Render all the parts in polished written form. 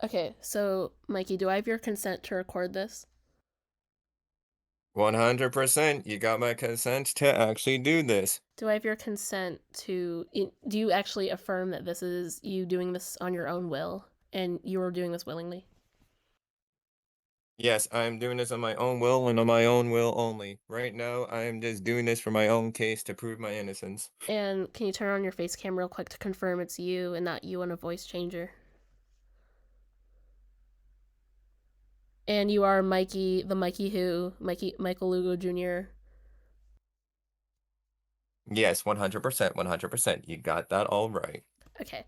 Okay, so Mikey, do I have your consent to record this? 100%. You got my consent to actually do this. Do I have your consent to. Do you actually affirm that this is you doing this on your own will and you are doing this willingly? Yes, I'm doing this on my own will and on my own will only. Right now, I am just doing this for my own case to prove my innocence. And can you turn on your face cam real quick to confirm it's you and not you on a voice changer? And you are Mikey, the Mikey who, Michael Lugo Jr. Yes, 100%, 100%. You got that all right. Okay.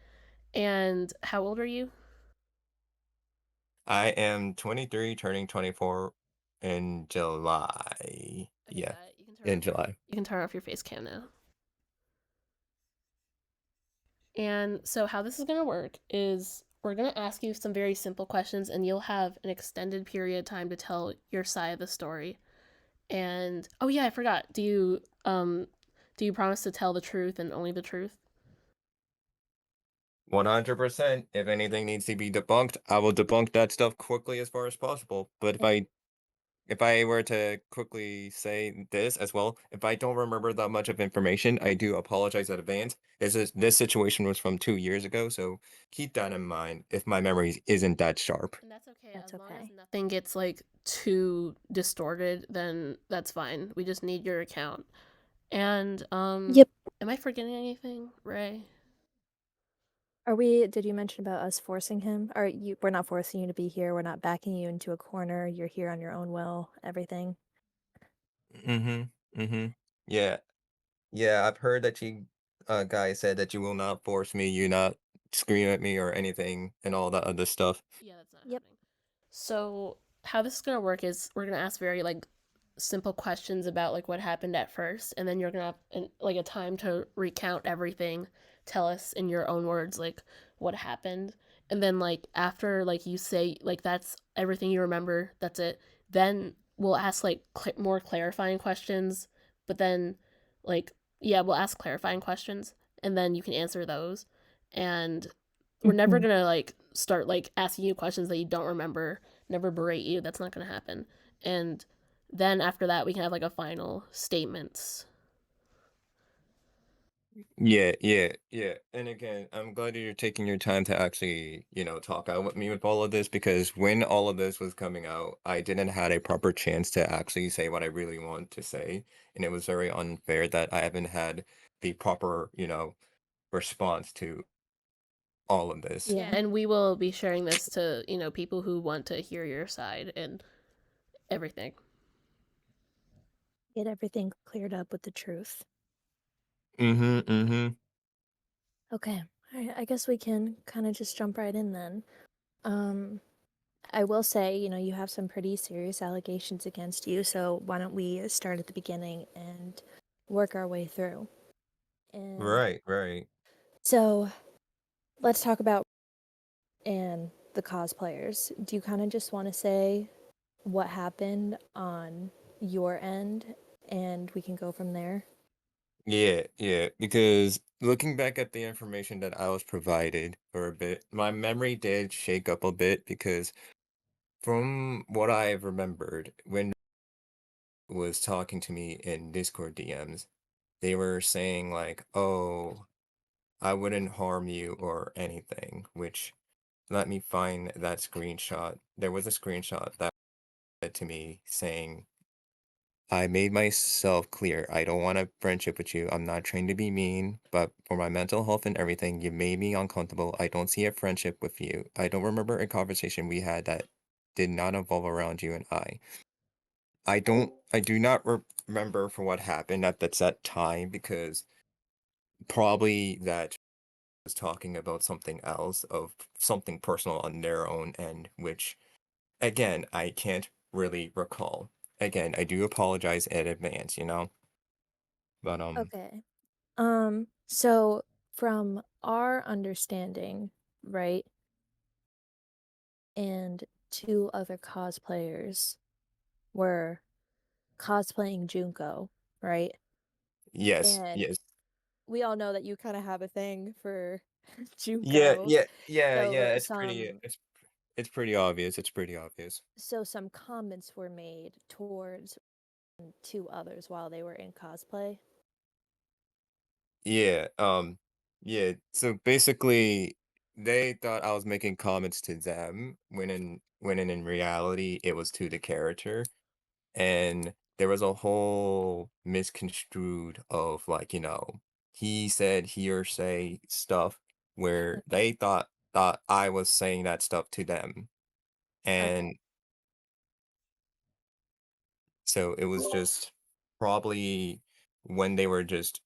And how old are you? I am 23, turning 24 in July. Okay, Yeah, got it. in July. You can turn off your face cam now. And so how this is going to work is we're going to ask you some very simple questions and you'll have an extended period of time to tell your side of the story. And oh yeah, I forgot. Do you promise to tell the truth and only the truth? 100%. If anything needs to be debunked, I will debunk that stuff quickly as far as possible. But if I were to quickly say this as well, if I don't remember that much of information, I do apologize in advance. This situation was from 2 years ago, so keep that in mind if my memory isn't that sharp. And that's okay That's as long as okay. nothing gets like too distorted, then that's fine. We just need your account. And Yep. am I forgetting anything, Ray? Did you mention about us forcing him? We're not forcing you to be here. We're not backing you into a corner. You're here on your own will, everything. Mhm. Mhm. Yeah. Yeah, I've heard that you guys said that you will not force me, you not scream at me or anything and all that other stuff. Yeah, that's not Yep. happening. So how this is gonna work is we're gonna ask very like simple questions about like what happened at first, and then you're gonna have like a time to recount everything, tell us in your own words like what happened, and then like after like you say like that's everything you remember, that's it. Then we'll ask like more clarifying questions, but then like yeah, we'll ask clarifying questions, and then you can answer those, and we're never Mhm. gonna like start like asking you questions that you don't remember, never berate you. That's not gonna happen. And then after that we can have like a final statements. Yeah, yeah, yeah. And again, I'm glad that you're taking your time to actually, talk out with me with all of this because when all of this was coming out, I didn't had a proper chance to actually say what I really want to say. And it was very unfair that I haven't had the proper, response to all of this. Yeah, Yeah. and we will be sharing this to, people who want to hear your side and everything. Get everything cleared up with the truth. Mm-hmm, mm-hmm. Okay. I guess we can kind of just jump right in then. Um, I will say, you have some pretty serious allegations against you, so why don't we start at the beginning and work our way through? And Right, right. so let's talk about and the cosplayers. Do you kind of just want to say what happened on your end and we can go from there? Yeah, yeah, because looking back at the information that I was provided for a bit, my memory did shake up a bit because from what I've remembered, when was talking to me in Discord DMs, they were saying like, "Oh, I wouldn't harm you or anything," which let me find that screenshot. There was a screenshot that said to me saying, "I made myself clear. I don't want a friendship with you. I'm not trying to be mean, but for my mental health and everything, you made me uncomfortable. I don't see a friendship with you. I don't remember a conversation we had that did not involve around you and I. I do not remember for what happened at that set time because probably that was talking about something else of something personal on their own end, which again, I can't really recall. Again, I do apologize in advance. But Okay. So from our understanding, right, and two other cosplayers were cosplaying Junko, right? yes, And yes. we all know that you kind of have a thing for Yeah, Junko. yeah, yeah, So yeah. It's pretty. some It's pretty obvious. It's pretty obvious. So some comments were made towards two others while they were in cosplay. Yeah, yeah. So basically, they thought I was making comments to them when in reality it was to the character, and there was a whole misconstrued of like he said he or say stuff where they thought I was saying that stuff to them, Okay. and so it was just probably when they were just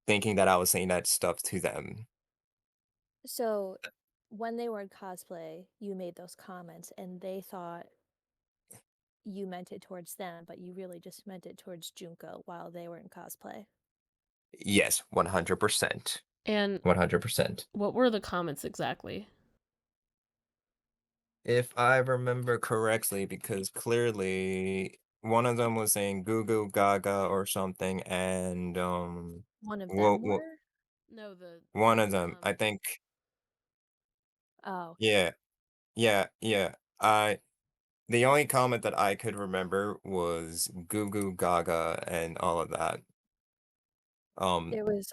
thinking that I was saying that stuff to them. So when they were in cosplay, you made those comments and they thought you meant it towards them, but you really just meant it towards Junko while they were in cosplay. Yes, 100%. And 100%. what were the comments exactly? If I remember correctly, because clearly one of them was saying "goo goo gaga" or something, and One of them what were? No, one of the them, I comments. think, Oh, okay. yeah, yeah, yeah. I The only comment that I could remember was "goo goo gaga" and all of that. Um, There was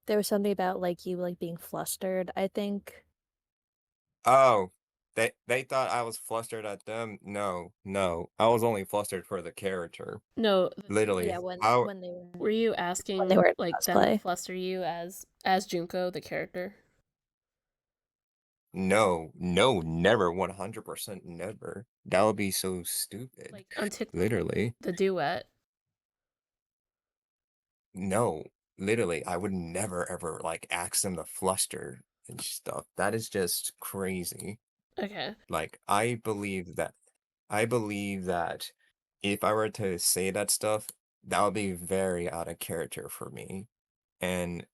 there was something about like you like being flustered, I think. oh, they thought I was flustered at them. No, no, I was only flustered for the character. No, Yeah, Literally, how were you when they asking were in like them to cosplay. fluster you as Junko, the character? No, no, never, 100% never. That would be so stupid. Like on TikTok, like Literally. the duet. No, literally, I would never ever like ask them to fluster and stuff. That is just crazy. Okay. Like, I believe that if I were to say that stuff, that would be very out of character for me. And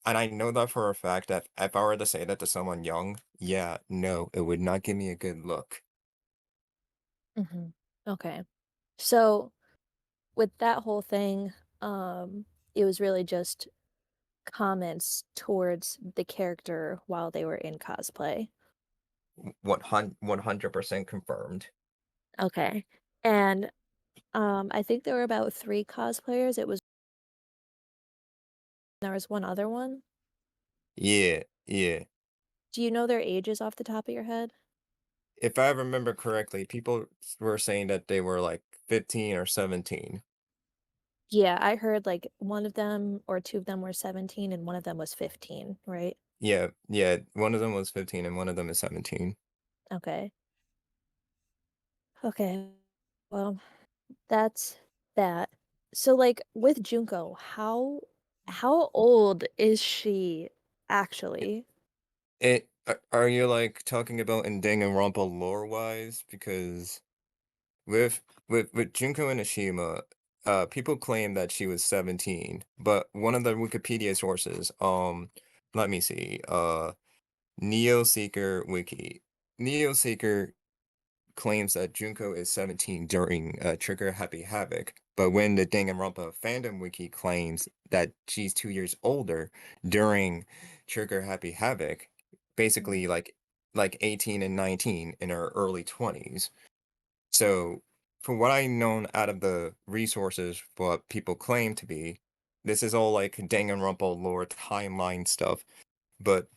and I know that for a fact that if I were to say that to someone young, yeah, no, it would not give me a good look. Mhm. Okay. So with that whole thing, um, it was really just comments towards the character while they were in cosplay. 100% confirmed. Okay. And I think there were about 3 cosplayers. There was one other one. Yeah, yeah. Do you know their ages off the top of your head? If I remember correctly, people were saying that they were like 15 or 17. Yeah, I heard like one of them or 2 of them were 17 and one of them was 15, right? Yeah, yeah. One of them was 15 and one of them is 17. Okay. Okay. Well, that's that. So like with Junko, how old is she actually? Are you like talking about in Danganronpa lore wise? Because with Junko and Ashima, people claim that she was 17, but one of the Wikipedia sources, let me see, Neo Seeker Wiki. Neo Seeker claims that Junko is 17 during Trigger Happy Havoc, but when the Danganronpa fandom wiki claims that she's 2 years older during Trigger Happy Havoc, basically Mhm. like 18 and 19 in her early 20s. So, from what I known out of the resources, what people claim to be, this is all like Danganronpa lore timeline stuff. But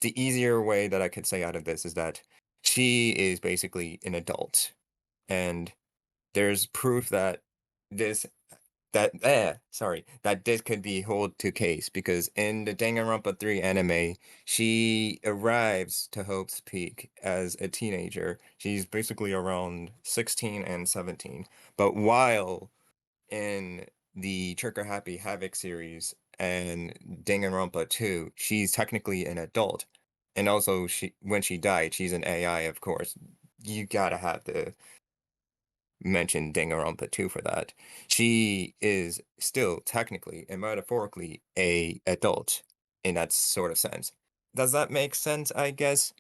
the easier way that I could say out of this is that she is basically an adult, and there's proof that this that this could be hold to case because in the Danganronpa 3 anime, she arrives to Hope's Peak as a teenager. She's basically around 16 and 17. But while in the Trigger Happy Havoc series and Danganronpa 2, she's technically an adult. And also she when she died, she's an AI, of course. You gotta have to mention Danganronpa 2 for that. She is still technically and metaphorically a adult in that sort of sense. Does that make sense, I guess?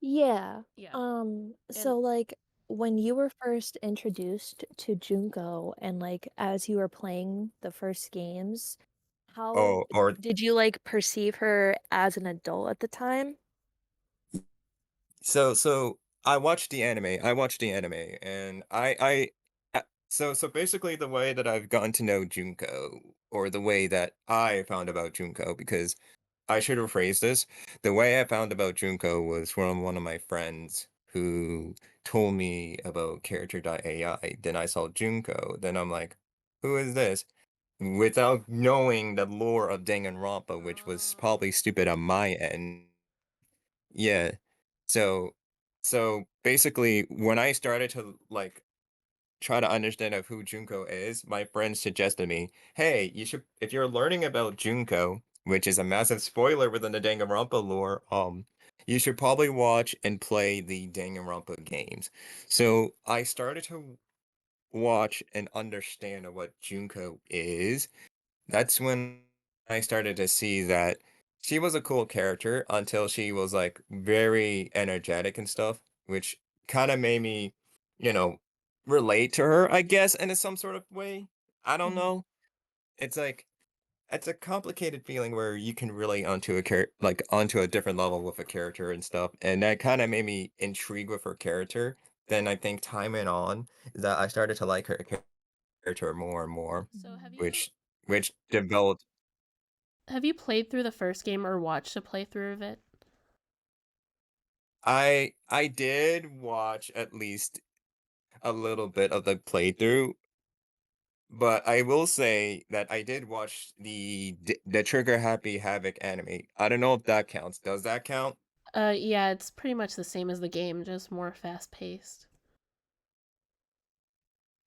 Yeah. Yeah. And So like when you were first introduced to Junko and like as you were playing the first games, how Oh, or did you like perceive her as an adult at the time? So I watched the anime. I watched the anime, and so basically the way that I've gotten to know Junko, or the way that I found about Junko, because I should have phrased this. The way I found about Junko was from one of my friends who told me about character.ai. Then I saw Junko. Then I'm like, who is this? Without knowing the lore of Danganronpa, which was Oh. probably stupid on my end. Yeah. So so basically when I started to like try to understand of who Junko is, my friend suggested me, "Hey, you should if you're learning about Junko, which is a massive spoiler within the Danganronpa lore, you should probably watch and play the Danganronpa games." So I started to watch and understand of what Junko is. That's when I started to see that she was a cool character until she was, like, very energetic and stuff, which kinda made me, you know, relate to her, I guess, in a some sort of way. I don't Mhm. know. It's like it's a complicated feeling where you can relate onto onto a different level with a character and stuff, and that kinda made me intrigued with her character. Then I think time went on that I started to like her character more and more, So Mhm. which which developed. have you played through the first game or watched a playthrough of it? I did watch at least a little bit of the playthrough, but I will say that I did watch the Trigger Happy Havoc anime. I don't know if that counts. Does that count? Yeah, it's pretty much the same as the game, just more fast paced.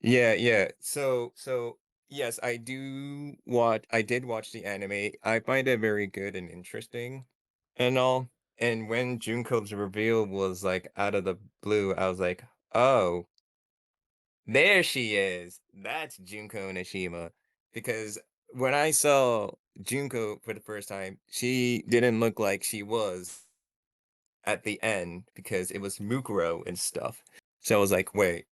Yeah, yeah. So yes, I did watch the anime. I find it very good and interesting and all. And when Junko's reveal was like out of the blue, I was like, "Oh, there she is. That's Junko Nishima." Because when I saw Junko for the first time, she didn't look like she was at the end because it was Mukuro and stuff. So I was like, wait,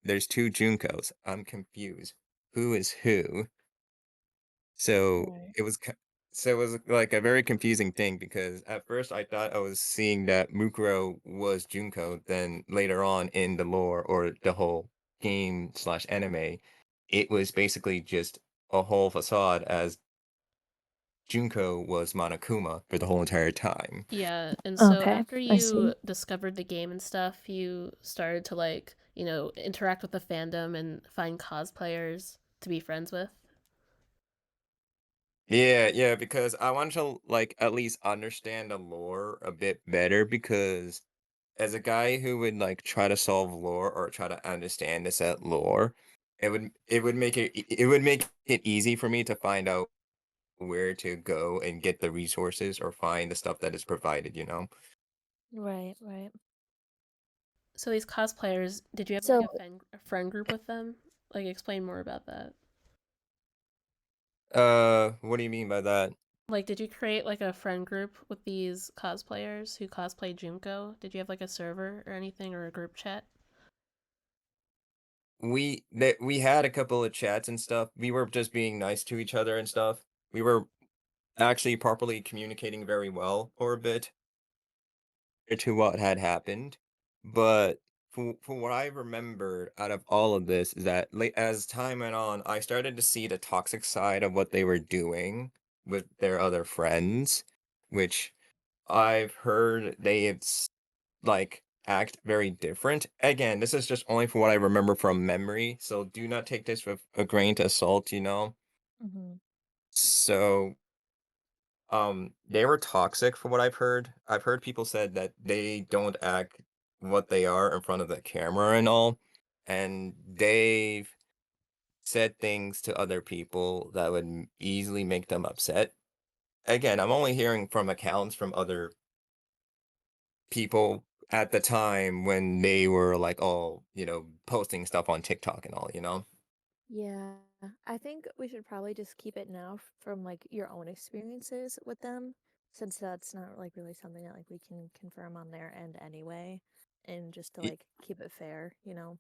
there's two Junkos. I'm confused. Who is who? So Right. it was ki so it was, like, a very confusing thing because at first I thought I was seeing that Mukuro was Junko, then later on in the lore or the whole game/anime, it was basically just a whole facade as Junko was Monokuma for the whole entire time. Yeah, and so Okay, after I you see. discovered the game and stuff, you started to like, interact with the fandom and find cosplayers to be friends with. Yeah, yeah, because I wanted to, like, at least understand the lore a bit better because as a guy who would, like, try to solve lore or try to understand the set lore, it would make it easy for me to find out where to go and get the resources or find the stuff that is provided, you know? Right, right. So these cosplayers, did you have like So, a friend group with them? Like explain more about that. What do you mean by that? Like did you create like a friend group with these cosplayers who cosplay Junko? Did you have like a server or anything or a group chat? We had a couple of chats and stuff. We were just being nice to each other and stuff. We were actually properly communicating very well for a bit to what had happened. But for what I remember out of all of this is that as time went on, I started to see the toxic side of what they were doing with their other friends, which I've heard like act very different. Again, this is just only for what I remember from memory, so do not take this with a grain of salt, you know? Mhm. So they were toxic for what I've heard. I've heard people said that they don't act what they are in front of the camera and all, and they've said things to other people that would easily make them upset. Again, I'm only hearing from accounts from other people at the time when they were like, oh, posting stuff on TikTok and all, you know? Yeah, I think we should probably just keep it now from like your own experiences with them, since that's not like really something that like we can confirm on their end anyway, and just to Y- like keep it fair, you know?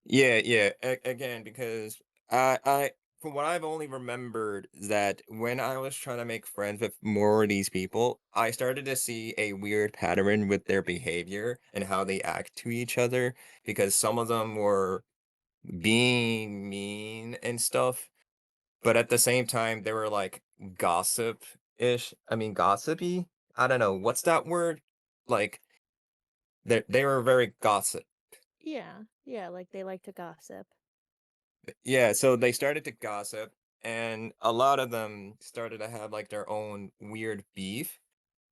Yeah, yeah. Again, because I from what I've only remembered that when I was trying to make friends with more of these people, I started to see a weird pattern with their behavior and how they act to each other because some of them were being mean and stuff, but at the same time they were like gossip-ish. I mean gossipy? I don't know, what's that word? Like they were very gossip. Yeah, yeah, like they like to gossip. Yeah, so they started to gossip, and a lot of them started to have like their own weird beef,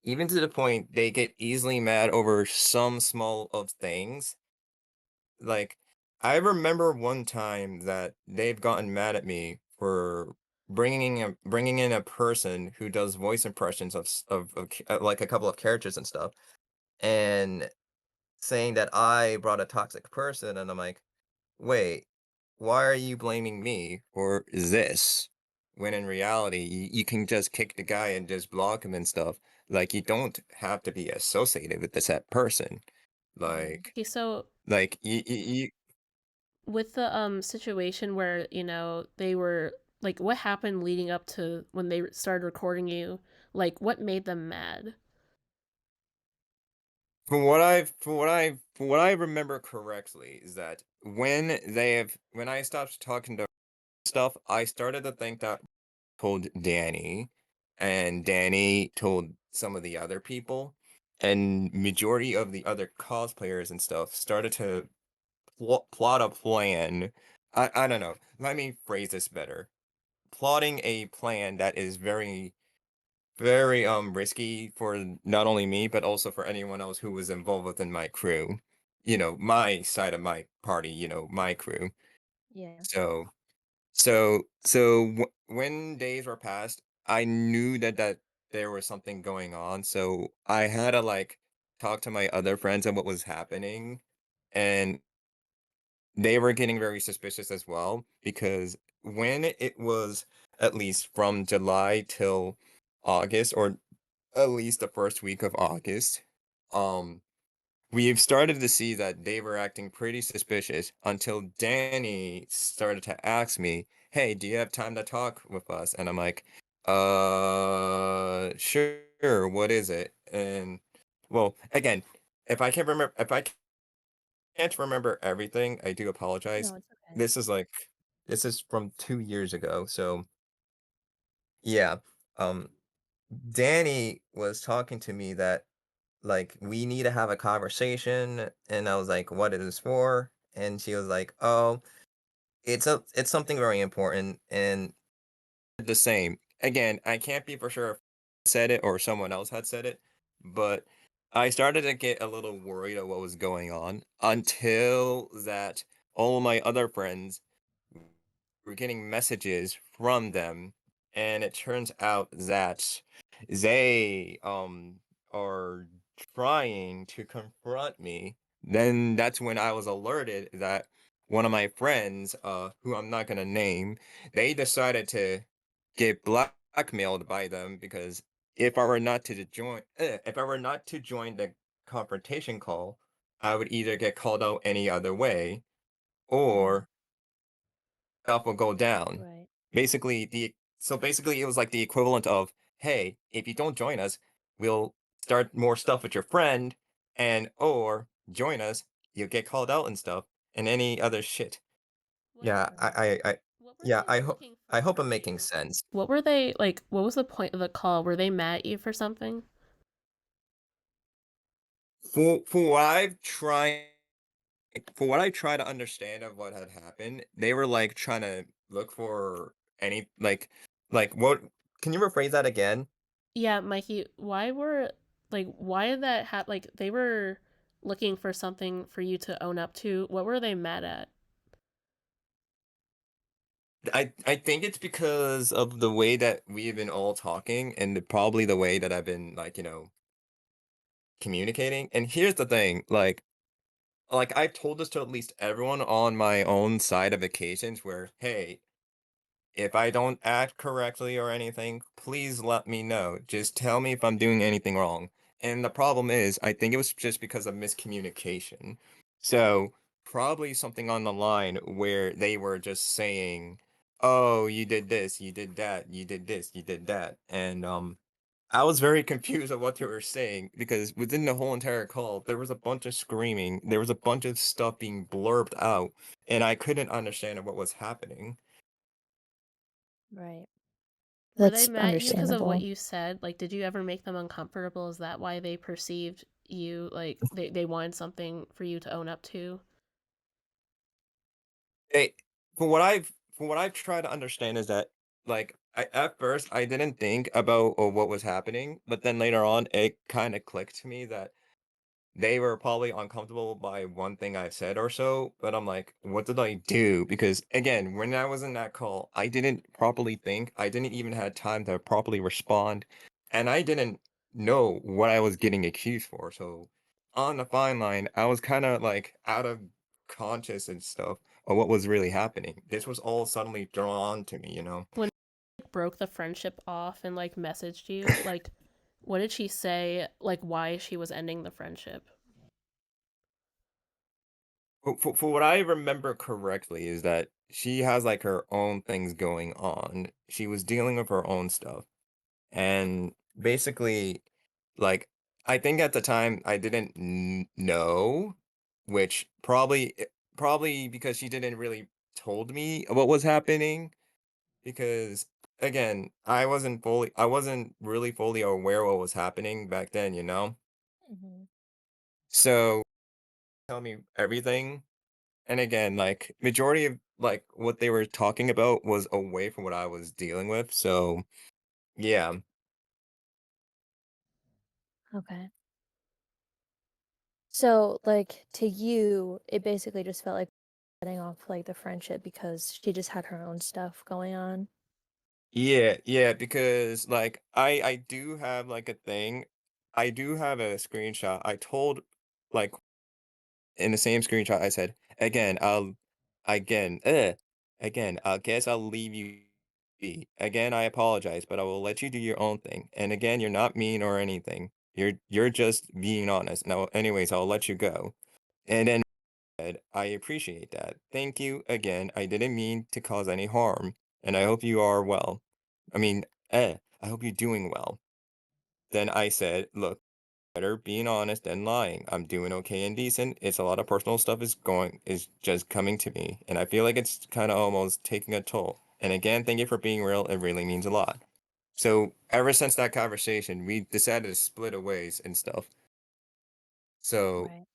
even to the point they get easily mad over some small of things. Like, I remember one time that they've gotten mad at me for bringing in a person who does voice impressions of like a couple of characters and stuff, and saying that I brought a toxic person, and I'm like, wait, why are you blaming me for this? When in reality, you can just kick the guy and just block him and stuff. Like, you don't have to be associated with this person. Mm. Like, Okay, so you with the situation where, they were like what happened leading up to when they started recording you? Like what made them mad? from what I remember correctly is that when I stopped talking to stuff, I started to think that told Danny, and Danny told some of the other people, and majority of the other cosplayers and stuff started to plot a plan. I don't know. Let me phrase this better. Plotting a plan that is very very risky for not only me but also for anyone else who was involved within my crew. You know, my side of my party, my crew. Yeah. So when days were passed, I knew that there was something going on, so I had to, like, talk to my other friends on what was happening, and they were getting very suspicious as well, because when it was at least from July till August, or at least the first week of August, um, we've started to see that they were acting pretty suspicious until Danny started to ask me, "Hey, do you have time to talk with us?" And I'm like, sure, what is it?" And well, again, if I can't remember everything, I do apologize. No, it's okay. This is like this is from 2 years ago, so yeah. Um, Danny was talking to me that like, "We need to have a conversation," and I was like, "What is this for?" And she was like, "Oh, it's something very important," and the same. Again, I can't be for sure if I said it or someone else had said it, but I started to get a little worried of what was going on until that all my other friends were getting messages from them, and it turns out that they are trying to confront me. Then that's when I was alerted that one of my friends, who I'm not gonna name, they decided to get blackmailed by them because if I were not to join the confrontation call, I would either get called out any other way Mm. or stuff will go down. Right. Basically it was like the equivalent of, "Hey, if you don't join us, we'll start more stuff with your friend, and or join us, you'll get called out and stuff, and any other shit." Yeah, Whatever. I What were yeah, they looking I for hope I'm from making you? sense. What were they like? What was the point of the call? Were they mad at you for something? For what I've tried for what I try to understand of what had happened, they were, like, trying to look for any what can you rephrase that again? Yeah, Mikey, why did that like they were looking for something for you to own up to. What were they mad at? I think it's because of the way that we've been all talking and probably the way that I've been like, communicating. And here's the thing, like I've told this to at least everyone on my own side of occasions where, hey, if I don't act correctly or anything, please let me know. Just tell me if I'm doing anything wrong. And the problem is, I think it was just because of miscommunication. So, probably something on the line where they were just saying "Oh, you did this, you did that, you did this, you did that." And I was very confused at what they were saying because within the whole entire call, there was a bunch of screaming, there was a bunch of stuff being blurbed out, and I couldn't understand what was happening. Right. Were they That's mad at you because of what understandable. you said? Like, did you ever make them uncomfortable? Is that why they perceived you like they wanted something for you to own up to? They from what I've tried to understand is that, like, at first, I didn't think about, what was happening, but then later on, it kinda clicked to me that they were probably uncomfortable by one thing I said or so, but I'm like, "What did I do?" Because, again, when I was in that call, I didn't properly think, I didn't even have time to properly respond, and I didn't know what I was getting accused for, so on the fine line, I was kinda, like, out of conscious and stuff of what was really happening. This was all suddenly drawn to me, you know? When like, broke the friendship off and like messaged you, like what did she say like why she was ending the friendship? For what I remember correctly is that she has, like, her own things going on. She was dealing with her own stuff, and basically, like, I think at the time I didn't kn know, which probably because she didn't really told me what was happening, because, again, I wasn't really fully aware what was happening back then, you know? Hmm. So, tell me everything. And again, like, majority of, like, what they were talking about was away from what I was dealing with, so, yeah. Okay. So, like, to you, it basically just felt like cutting off like the friendship because she just had her own stuff going on. Yeah, yeah, because, like, I do have, like, a thing. I do have a screenshot. I told, like, in the same screenshot, I said, again, again, I guess I'll leave you be. Again, I apologize, but I will let you do your own thing. And again, you're not mean or anything. You're just being honest. Now, anyways, I'll let you go." And then said, "I appreciate that. Thank you again. I didn't mean to cause any harm, and I hope you are well. I mean, I hope you're doing well." Then I said, "Look, better being honest than lying. I'm doing okay and decent. It's a lot of personal stuff is just coming to me, and I feel like it's kind of almost taking a toll. And again, thank you for being real. It really means a lot." So ever since that conversation, we decided to split ways and stuff. So Right.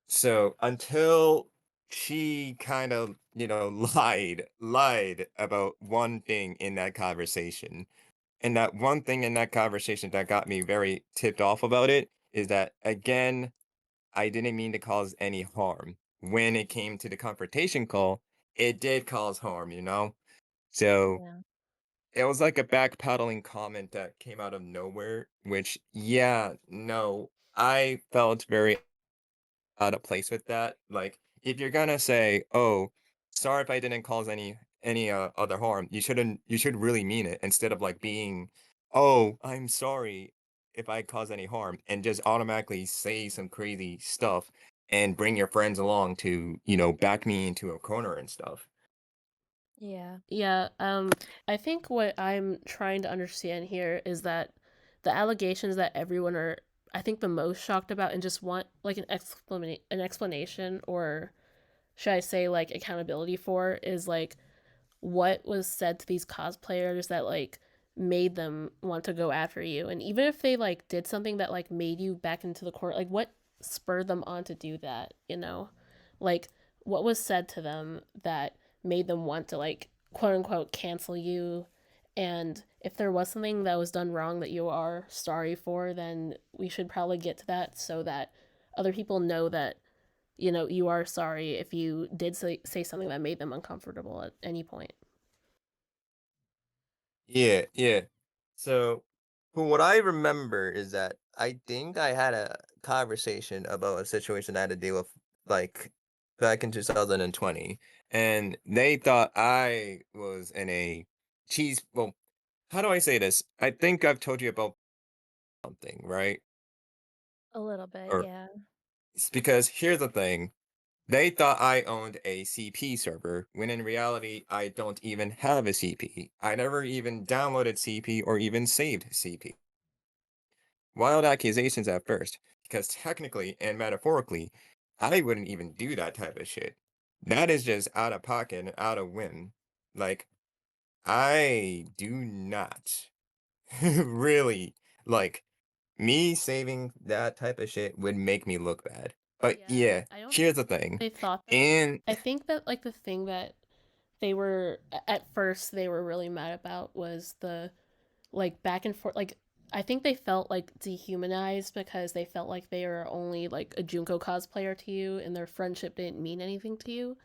So until she kind of, lied about one thing in that conversation. And that one thing in that conversation that got me very tipped off about it is that, again, I didn't mean to cause any harm. When it came to the confrontation call, it did cause harm, you know? So Yeah. it was like a backpedaling comment that came out of nowhere, which, yeah, no, I felt very out of place with that. Like, if you're gonna say, "Oh, sorry if I didn't cause any other harm," you should really mean it instead of like being, "Oh, I'm sorry if I cause any harm," and just automatically say some crazy stuff and bring your friends along to, back me into a corner and stuff. Yeah. Yeah, I think what I'm trying to understand here is that the allegations that everyone are I think the most shocked about and just want like an explanation or should I say like accountability for is like what was said to these cosplayers that like made them want to go after you, and even if they like did something that like made you back into the court, like what spurred them on to do that, like what was said to them that made them want to like quote unquote cancel you. And if there was something that was done wrong that you are sorry for, then we should probably get to that so that other people know that you are sorry if you did say something that made them uncomfortable at any point. Yeah, yeah. So, from what I remember is that I think I had a conversation about a situation I had to deal with, like, back in 2020, and they thought I was in a well, how do I say this? I think I've told you about something, right? A little bit, Or yeah. it's because here's the thing. They thought I owned a CP server, when in reality, I don't even have a CP. I never even downloaded CP or even saved CP. Wild accusations at first, because technically and metaphorically, I wouldn't even do that type of shit. That is just out of pocket and out of whim. Like, I do not really like me saving that type of shit would make me look bad. But Yeah, yeah, I don't here's the thing. they thought that. And I think that like the thing that they were at first they were really mad about was the like back and forth like I think they felt like dehumanized because they felt like they were only like a Junko cosplayer to you and their friendship didn't mean anything to you.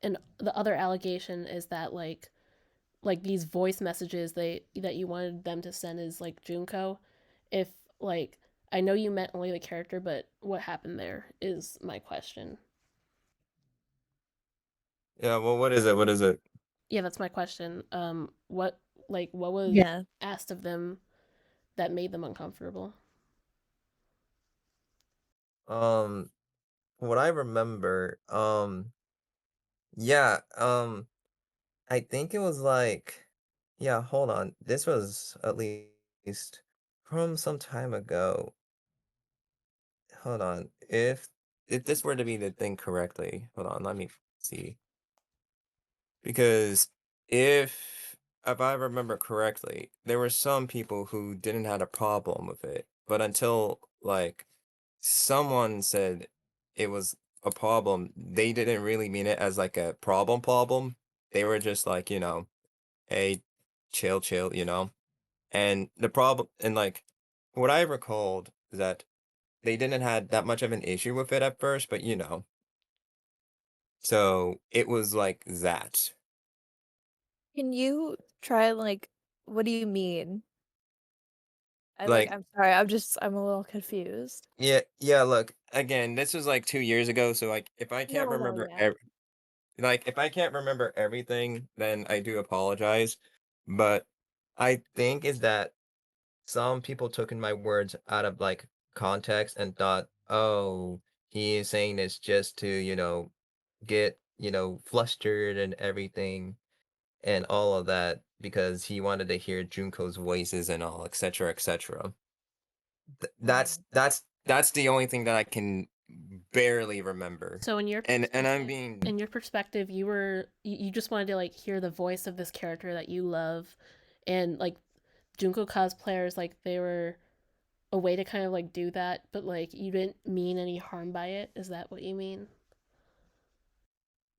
And the other allegation is that like these voice messages they that you wanted them to send is like Junko. If like I know you meant only the character, but what happened there is my question. yeah, well, what is it? What is it? Yeah, that's my question. What was Yeah. asked of them that made them uncomfortable? Um, what I remember, yeah, I think it was like, yeah, hold on. This was at least from some time ago. Hold on. If this were to be the thing correctly, hold on, let me see. Because if if I remember correctly, there were some people who didn't have a problem with it, but until like someone said it was a problem, they didn't really mean it as like a problem. They were just like, hey, chill, you know? And the problem and like what I recalled is that they didn't had that much of an issue with it at first, but so it was like that. Can you try like what do you mean? Like, I'm sorry, I'm a little confused. yeah, look, again, this was like 2 years ago, so like No, yeah. if I can't remember everything, then I do apologize. But I think is that some people took in my words out of like context and thought, oh, he is saying this just to, get, flustered and everything and all of that because he wanted to hear Junko's voices and all, etc., etc. That's Mhm. that's the only thing that I can barely remember. So And I'm being in your perspective, you just wanted to like hear the voice of this character that you love, and like Junko cosplayers like they were a way to kind of like do that, but like you didn't mean any harm by it. Is that what you mean?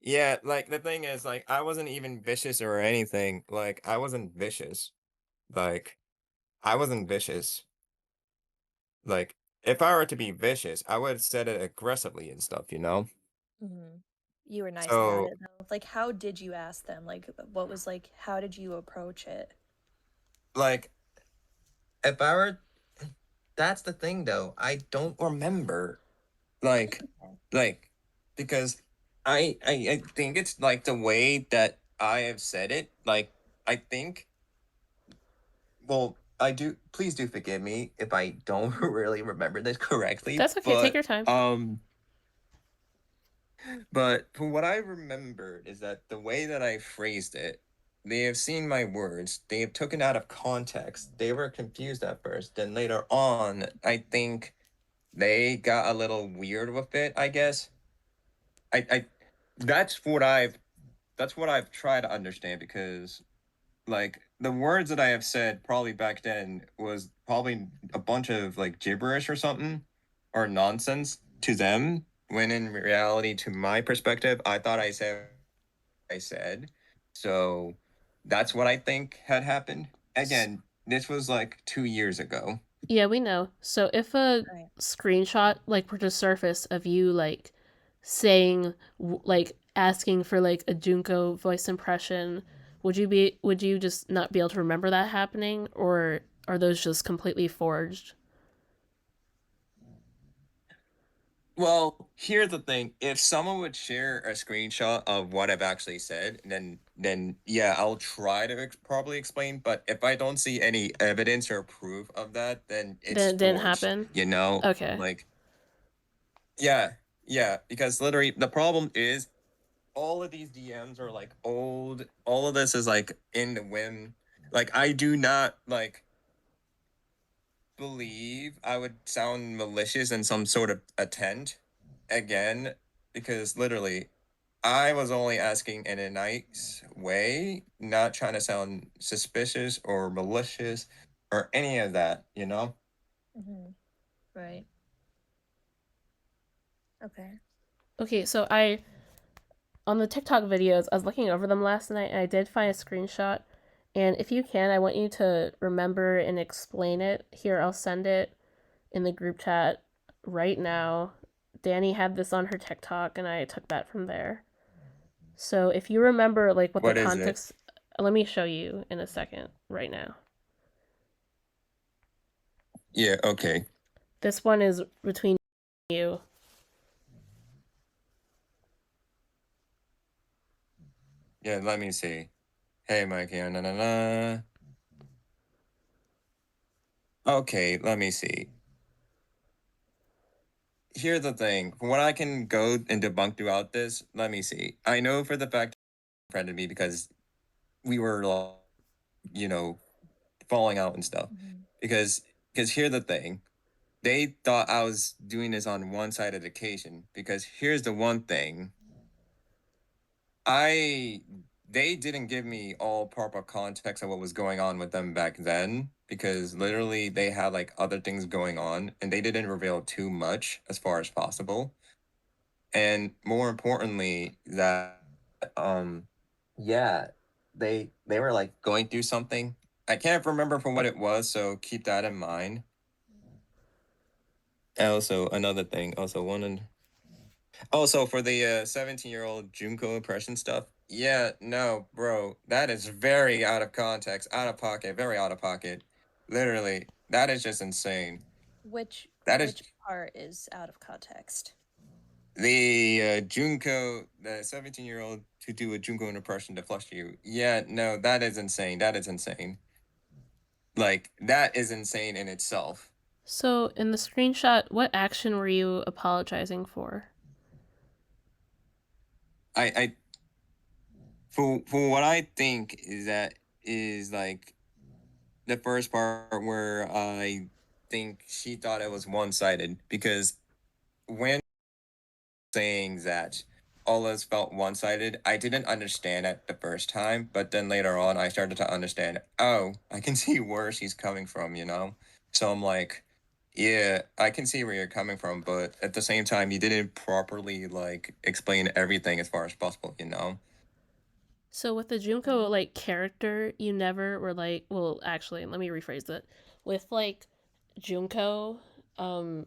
yeah, like the thing is like I wasn't even vicious or anything. Like I wasn't vicious. Like I wasn't vicious. Like if I were to be vicious, I would have said it aggressively and stuff, you know? Mhm. You were nice about So it though. Like how did you ask them? Like what was like how did you approach it? like if I were that's the thing though. I don't remember. Like Okay. like because I think it's like the way that I have said it. Like I think well, I do please do forgive me if I don't really remember this correctly, That's okay. Take your time. but from what I remember is that the way that I phrased it, they have seen my words, they have taken out of context. They were confused at first. Then later on, I think they got a little weird with it, I guess. I that's what I've tried to understand because like the words that I have said probably back then was probably a bunch of like gibberish or something or nonsense to them when in reality to my perspective I thought I said. So that's what I think had happened. Again, this was like 2 years ago. Yeah, we know. So if a Right. screenshot like were to surface of you like saying like asking for like a Junko voice impression, would you just not be able to remember that happening, or are those just completely forged? Well, here's the thing. If someone would share a screenshot of what I've actually said, then yeah, I'll try to probably explain, but if I don't see any evidence or proof of that, then it's Then it didn't forged, happen. you know? Okay. Like yeah, Yeah, because literally the problem is all of these DMs are like old. All of this is like in the whim. Like I do not like believe I would sound malicious in some sort of attempt again, because literally I was only asking in a nice way, not trying to sound suspicious or malicious or any of that, you know? Mm-hmm. Right. Okay. Okay, so I on the TikTok videos, I was looking over them last night and I did find a screenshot. And if you can, I want you to remember and explain it. Here, I'll send it in the group chat right now. Danny had this on her TikTok and I took that from there. So if you remember like what the What is it? context, let me show you in a second right now. Yeah, okay. This one is between you. Yeah, let me see. Hey, Mikey, na na na. Okay, let me see. Here's the thing. From what I can go and debunk throughout this, let me see. I know for the fact he friended me because we were, like, you know, falling out and stuff. Mm-hmm. Because here's the thing. They thought I was doing this on one side of the occasion. Because here's the one thing. I they didn't give me all proper context of what was going on with them back then, because literally they had like other things going on and they didn't reveal too much as far as possible. And more importantly, that um yeah, they were like going through something. I can't remember from what it was, so keep that in mind. And also another thing, also also for the 17-year-old Junko impression stuff. Yeah, no, bro, that is very out of context, out of pocket, very out of pocket. Literally, that is just insane. Which That is which part is out of context? the Junko, the 17-year-old to do a Junko impression to flush you. Yeah, no, that is insane. That is insane. Like, that is insane in itself. So in the screenshot, what action were you apologizing for? I for what I think is that is like the first part where I think she thought it was one-sided, because when saying that all of us felt one-sided, I didn't understand it the first time, but then later on I started to understand, oh, I can see where she's coming from, you know? So I'm like, yeah, I can see where you're coming from, but at the same time you didn't properly like explain everything as far as possible, you know? So with the Junko like character, you never were like, well, actually, let me rephrase it. With like Junko, um,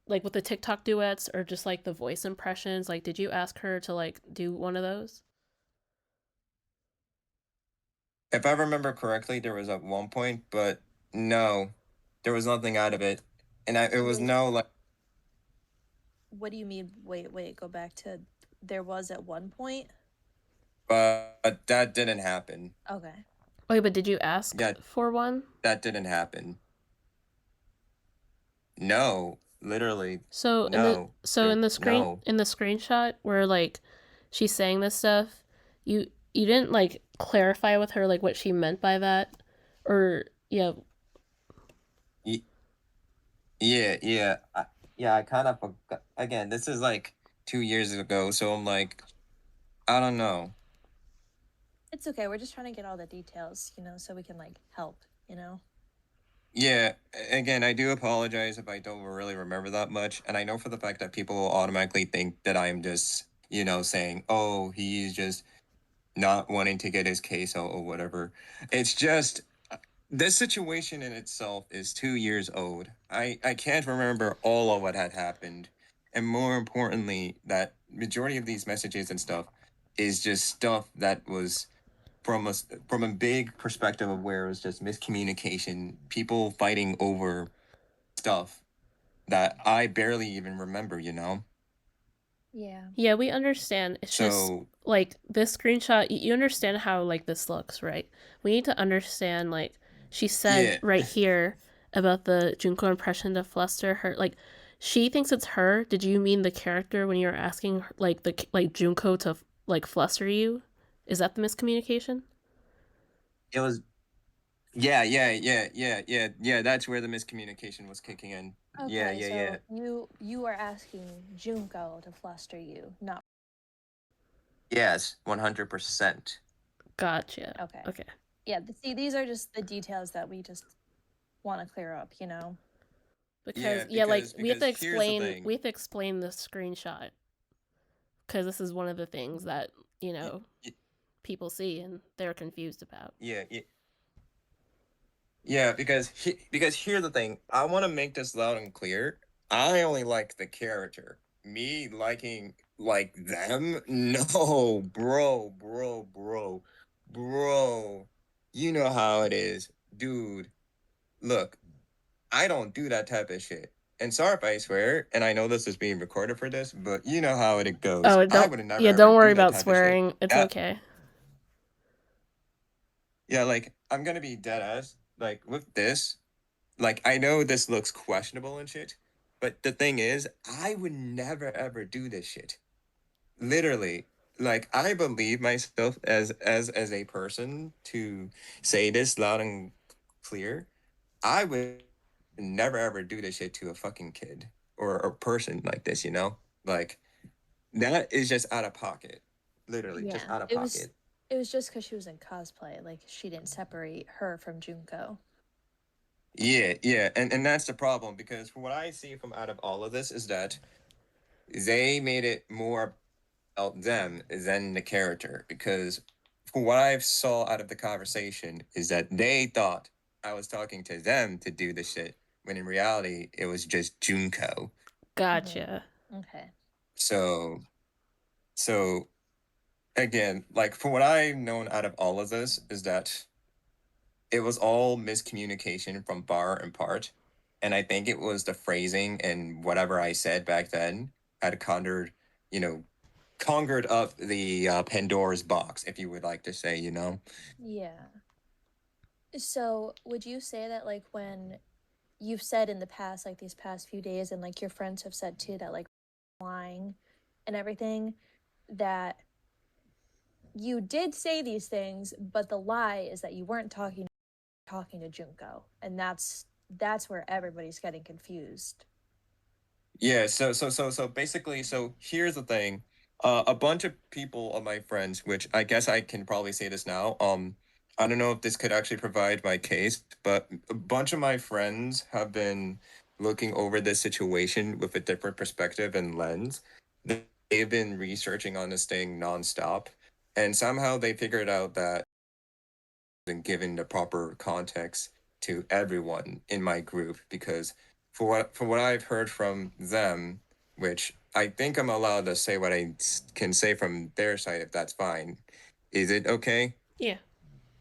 like with the TikTok duets or just like the voice impressions, like did you ask her to like do one of those? If I remember correctly, there was at one point, but no, there was nothing out of it. And it was Wait, no like, what do you mean? Wait, go back to there was at one point? but that didn't happen. Okay. Okay, but did you ask Yeah, for one? that didn't happen. No, literally, So in the no, so in the screen no. in the screenshot where like she's saying this stuff, you didn't like clarify with her like what she meant by that, or yeah. Y- yeah, I kind of forgot. Again, this is like 2 years ago, so I'm like, I don't know. It's okay. We're just trying to get all the details, so we can like help, Yeah, again, I do apologize if I don't really remember that much, and I know for the fact that people will automatically think that I'm just, saying, "Oh, he's just not wanting to get his case out or whatever." It's just this situation in itself is 2 years old. I can't remember all of what had happened, and more importantly, that majority of these messages and stuff is just stuff that was from a big perspective of where it was just miscommunication, people fighting over stuff that I barely even remember, you know? Yeah. Yeah, we understand. It's just So, like this screenshot, you understand how like this looks, right? We need to understand like she said yeah, right here about the Junko impression to fluster her. Like She thinks it's her. Did you mean the character when you were asking like Junko to like fluster you? Is that the miscommunication? It was yeah. That's where the miscommunication was kicking in. Yeah, Okay, yeah, yeah. so you are asking Junko to fluster you, not Yes, 100%. Gotcha. okay. Okay. Yeah, see, these are just the details that we just want to clear up, Because Yeah, yeah, like because here's the thing. we have to explain the screenshot because this is one of the things that you Y- know y- people see and they're confused about. Yeah, yeah, yeah, because here's the thing. I want to make this loud and clear. I only like the character. Me liking like them? No, bro. You know how it is, dude. Look, I don't do that type of shit. And sorry if I swear, and I know this is being recorded for this, but you know how it goes. Oh, I don't would never yeah, ever don't worry do that about type of shit. swearing. It's Yeah, okay. yeah, like I'm gonna be dead ass. Like with this, like I know this looks questionable and shit, but the thing is, I would never ever do this shit. Literally, like I believe myself as a person to say this loud and clear. I would never ever do this shit to a fucking kid or a person like this, you know? Like that is just out of pocket. Literally, just Yeah, out of it was pocket. it was just because she was in cosplay. Like she didn't separate her from Junko. Yeah, yeah. And that's the problem because from what I see from out of all of this is that they made it more about them than the character because from what I saw out of the conversation is that they thought I was talking to them to do the shit when in reality it was just Junko. Gotcha. Okay. So so again, like from what I've known out of all of this is that it was all miscommunication from bar and part. And I think it was the phrasing and whatever I said back then had conjured, you know, conjured up the Pandora's box, if you would like to say, you know. Yeah. So would you say that like when you've said in the past, like these past few days, and like your friends have said too, that like lying and everything, that you did say these things, but the lie is that you weren't talking to Junko, and that's where everybody's getting confused. Yeah, so basically, so here's the thing. A bunch of people of my friends, which I guess I can probably say this now. I don't know if this could actually provide my case, but a bunch of my friends have been looking over this situation with a different perspective and lens. They've been researching on this thing nonstop, and somehow they figured out that and given the proper context to everyone in my group because for what I've heard from them, which I think I'm allowed to say what can say from their side if that's fine. Is it okay? Yeah.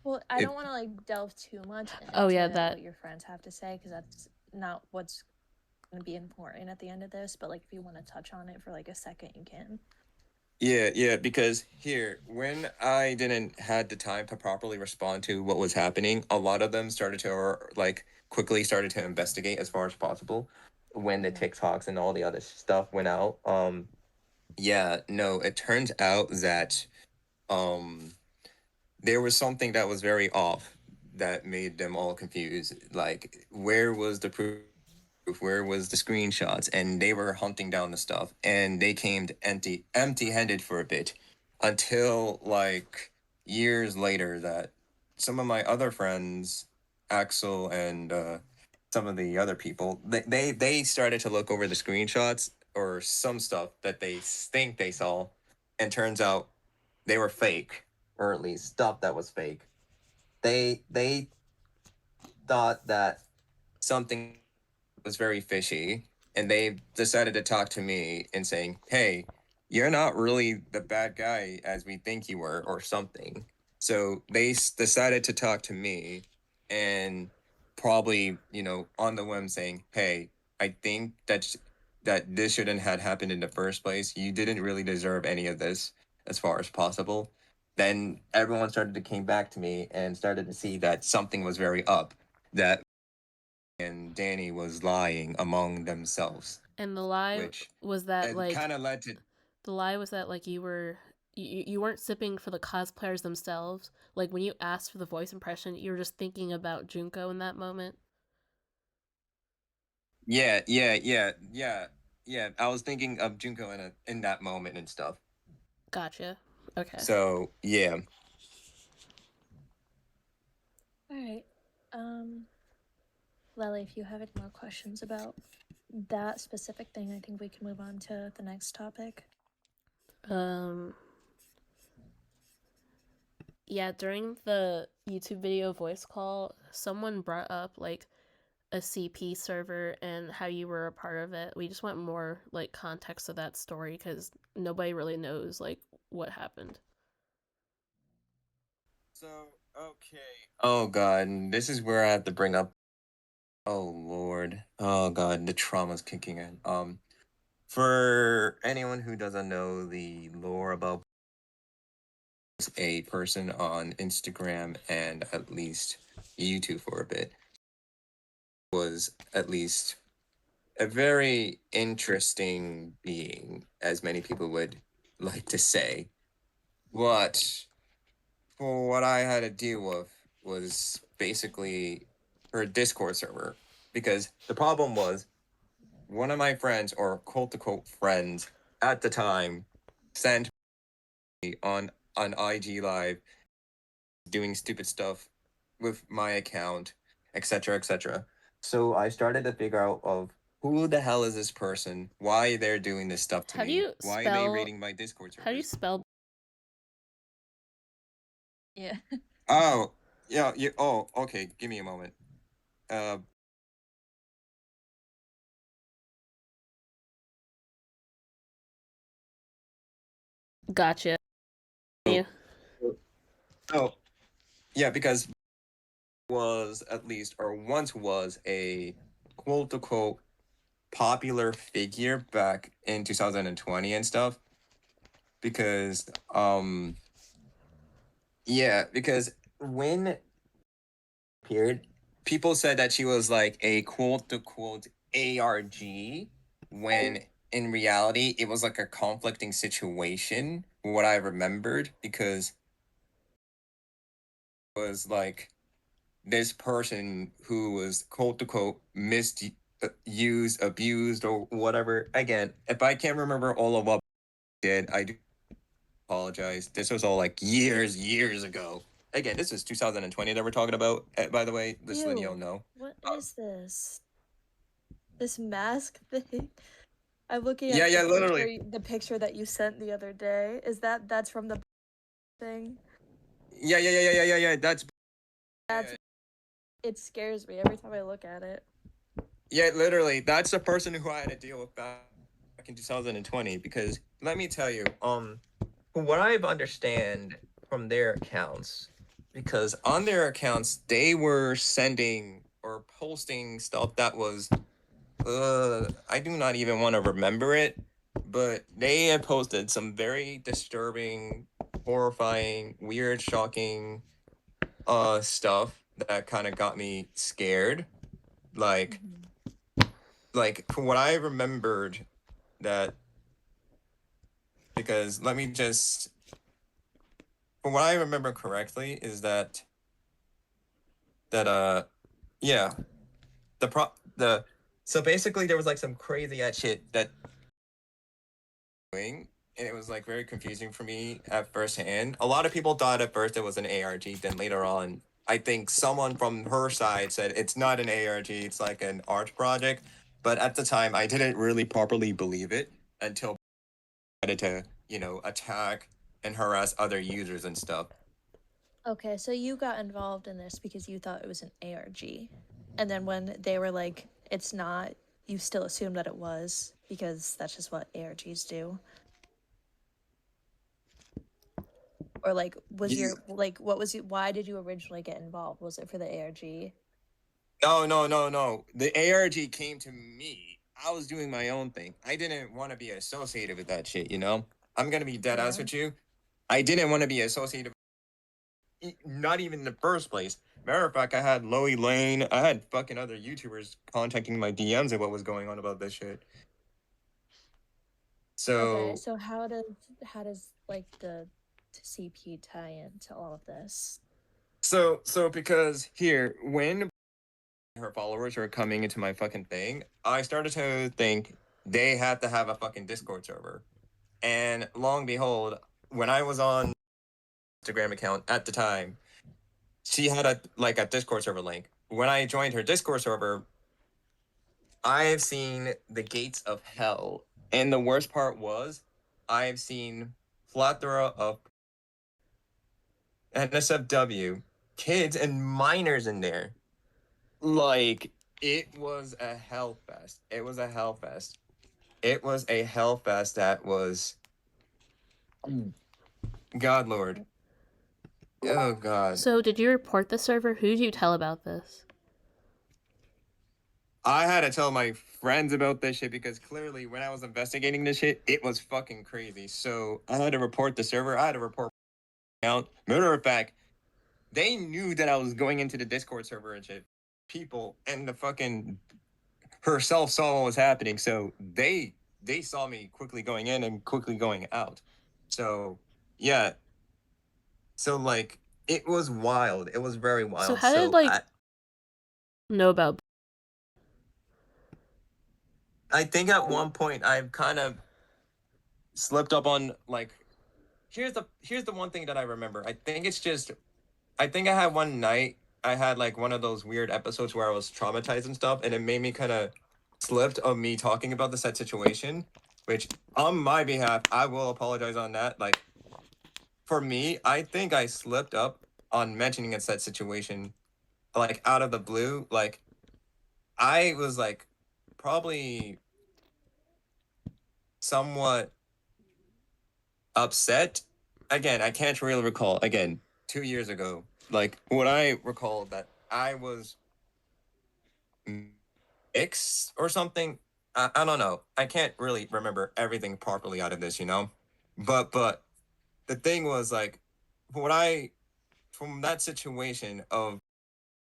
Well, I If don't want to like delve too much Oh yeah, into that what your friends have to say because that's not what's going to be important at the end of this. But like, if you want to touch on it for like a second, you can. yeah, because here, when I didn't had the time to properly respond to what was happening, a lot of them started to or like quickly started to investigate as far as possible when the Mhm. TikToks and all the other stuff went out. Yeah, no, it turns out that um there was something that was very off that made them all confused. Like, where was the proof? Where was the screenshots? And they were hunting down the stuff, and they came empty-handed for a bit, until like years later that some of my other friends, Axel and some of the other people, they started to look over the screenshots or some stuff that they think they saw, and turns out they were fake, or at least stuff that was fake. They thought that something was very fishy, and they decided to talk to me and saying, "Hey, you're not really the bad guy as we think you were," or something. So they decided to talk to me, and probably on the whim saying, "Hey, I think that this shouldn't have happened in the first place. You didn't really deserve any of this, as far as possible." Then everyone started to came back to me and started to see that something was very up. That and Danny was lying among themselves. And the lie which was that it like kind of led to. the lie was that like you weren't sipping for the cosplayers themselves. Like when you asked for the voice impression, you were just thinking about Junko in that moment. Yeah. I was thinking of Junko in that moment and stuff. Gotcha. Okay. So yeah. All right. Lily, if you have any more questions about that specific thing, I think we can move on to the next topic. Yeah, during the YouTube video voice call, someone brought up like a CP server and how you were a part of it. We just want more like context of that story because nobody really knows like what happened. So okay. Oh god, this is where I have to bring up. Oh lord. Oh god, the trauma's kicking in. For anyone who doesn't know the lore about a person on Instagram and at least YouTube for a bit, was at least a very interesting being, as many people would like to say. What for what I had to deal with was basically her Discord server. Because the problem was one of my friends, or quote unquote friends at the time, sent me on IG Live doing stupid stuff with my account, etc. etc. So I started to figure out of who the hell is this person? Why they're doing this stuff to How do me? you Why are they spell? raiding my Discord How do you servers? spell? Yeah. Oh, yeah, you. Oh, okay. Give me a moment. Uh, Gotcha. oh, You. oh, yeah, because was at least or once was a quote unquote popular figure back in 2020 and stuff. Because yeah, because when appeared, people said that she was like a quote unquote ARG when in reality it was like a conflicting situation, what I remembered, because it was like this person who was quote unquote misused, abused, or whatever. Again, if I can't remember all of what I did, I do apologize. This was all like years ago. Again, this is 2020 that we're talking about. By the way, just letting y'all Ew. know. What is this? This mask thing? I'm looking Yeah, at yeah, literally. the picture that you sent the other day. That's from the thing? Yeah. That's That's yeah, it scares me every time I look at it. yeah, literally. That's the person who I had to deal with back in 2020. Because let me tell you, from what I've understand from their accounts, because on their accounts they were sending or posting stuff that was I do not even want to remember it, but they had posted some very disturbing, horrifying, weird, shocking stuff that kind of got me scared. Like from what I remembered that, because let me just, from what I remember correctly is that yeah, the so basically there was like some crazy ass shit that doing, and it was like very confusing for me at first hand. A lot of people thought at first it was an ARG, then later on, I think someone from her side said it's not an ARG, it's like an art project. But at the time, I didn't really properly believe it until I started to, attack and harass other users and stuff. Okay, so you got involved in this because you thought it was an ARG. And then when they were like, it's not, you still assumed that it was because that's just what ARGs do. Or like, was Yeah. your, like, what was you, why did you originally get involved? Was it for the ARG? No. The ARG came to me. I was doing my own thing. I didn't want to be associated with that shit, you know? I'm gonna be dead ass Yeah. with you. I didn't want to be associated not even in the first place. Matter of fact, I had Loey Lane, I had fucking other YouTubers contacting my DMs and what was going on about this shit. Okay, So so how does like the CP tie into all of this? so because here, when her followers were coming into my fucking thing, I started to think they had to have a fucking Discord server. And long and behold, when I was on Instagram account at the time, she had a Discord server link. When I joined her Discord server, I have seen the gates of hell. And the worst part was I have seen plethora of NSFW kids and minors in there. Like, it was a hell fest. It was a hell fest. It was a hell fest that was, God Lord. Oh God. So, did you report the server? Who did you tell about this? I had to tell my friends about this shit because clearly when I was investigating this shit, it was fucking crazy. So I had to report the server. I had to report my account. Matter of fact, they knew that I was going into the Discord server and shit. People and the fucking herself saw what was happening, so they saw me quickly going in and quickly going out. So yeah, so like it was wild. It was very So, wild. how did So like know about? I think at one point I've kind of slipped up on like here's the one thing that I remember. I think it's just I think I had one night I had like one of those weird episodes where I was traumatized and stuff, and it made me kind of slipped of me talking about the said situation, which on my behalf I will apologize on that. Like for me, I think I slipped up on mentioning a said situation like out of the blue. Like I was like probably somewhat upset. Again, I can't really recall. Again, 2 years ago, like what I recall that I was X or something. I don't know. I can't really remember everything properly out of this, you know. But the thing was like, what I from that situation of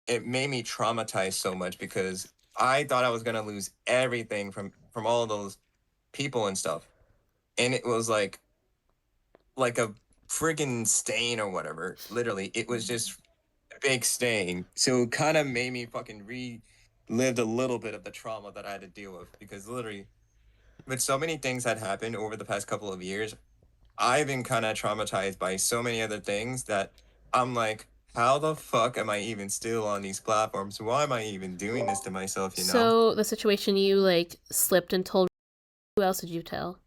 it made me traumatized so much because I thought I was gonna lose everything from all those people and stuff, and it was like a freaking stain or whatever. Literally, it was just a big stain. So it kind of made me fucking relived a little bit of the trauma that I had to deal with because literally, with so many things that happened over the past couple of years, I've been kind of traumatized by so many other things that I'm like, how the fuck am I even still on these platforms? Why am I even doing this to myself, you know? So, the situation you like slipped and told. Who else did you tell?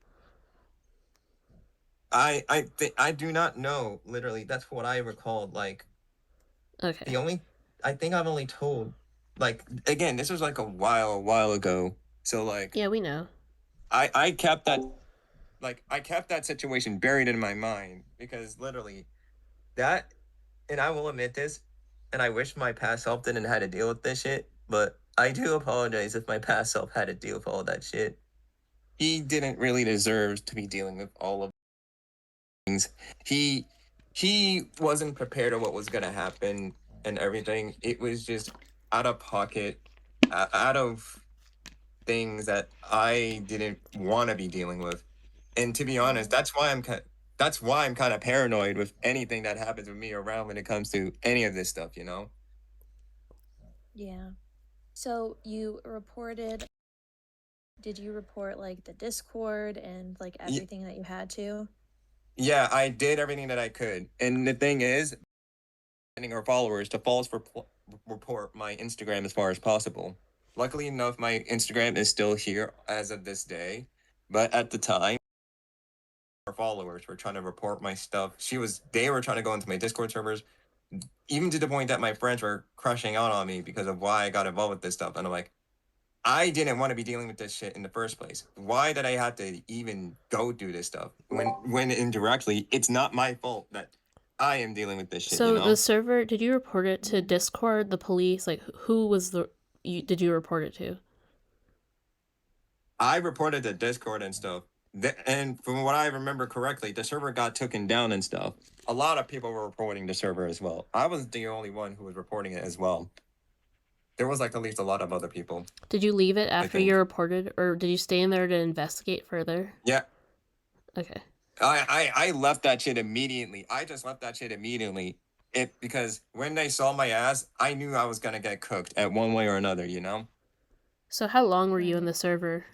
I do not know, literally. That's what I recalled. Like Okay. the only I think I've only told like again, this was like a while ago. So like Yeah, we know. I kept that I kept that situation buried in my mind because literally that and I will admit this, and I wish my past self didn't have to deal with this shit, but I do apologize if my past self had to deal with all that shit. He didn't really deserve to be dealing with all of things. He he wasn't prepared of what was gonna happen and everything. It was just out of pocket, out of things that I didn't want to be dealing with. And to be honest, Mm, that's why I'm kind of paranoid with anything that happens with me around when it comes to any of this stuff, you know? yeah. So you reported, did you report like the Discord and like Y- everything that you had to? yeah, I did everything that I could. And the thing is, getting our followers to report my Instagram as far as possible. Luckily enough, my Instagram is still here as of this day. But at the time, our followers were trying to report my stuff. They were trying to go into my Discord servers, even to the point that my friends were crushing out on me because of why I got involved with this stuff. And I'm like, I didn't want to be dealing with this shit in the first place. Why did I have to even go do this stuff when indirectly it's not my fault that I am dealing with this shit, you So, the know? server, did you report it to Mm. Discord, the police? Like, who was the. Did you report it to? I reported to Discord and stuff. And from what I remember correctly, the server got taken down and stuff. A lot of people were reporting the server as well. I was the only one who was reporting it as well. There was like at least a lot of other people, Did you leave it I after you think. reported, or did you stay in there to investigate further? Yeah. Okay. I left that shit immediately. I just left that shit immediately. Because when they saw my ass, I knew I was gonna get cooked at one way or another, you know? So how long were you in Right. the server?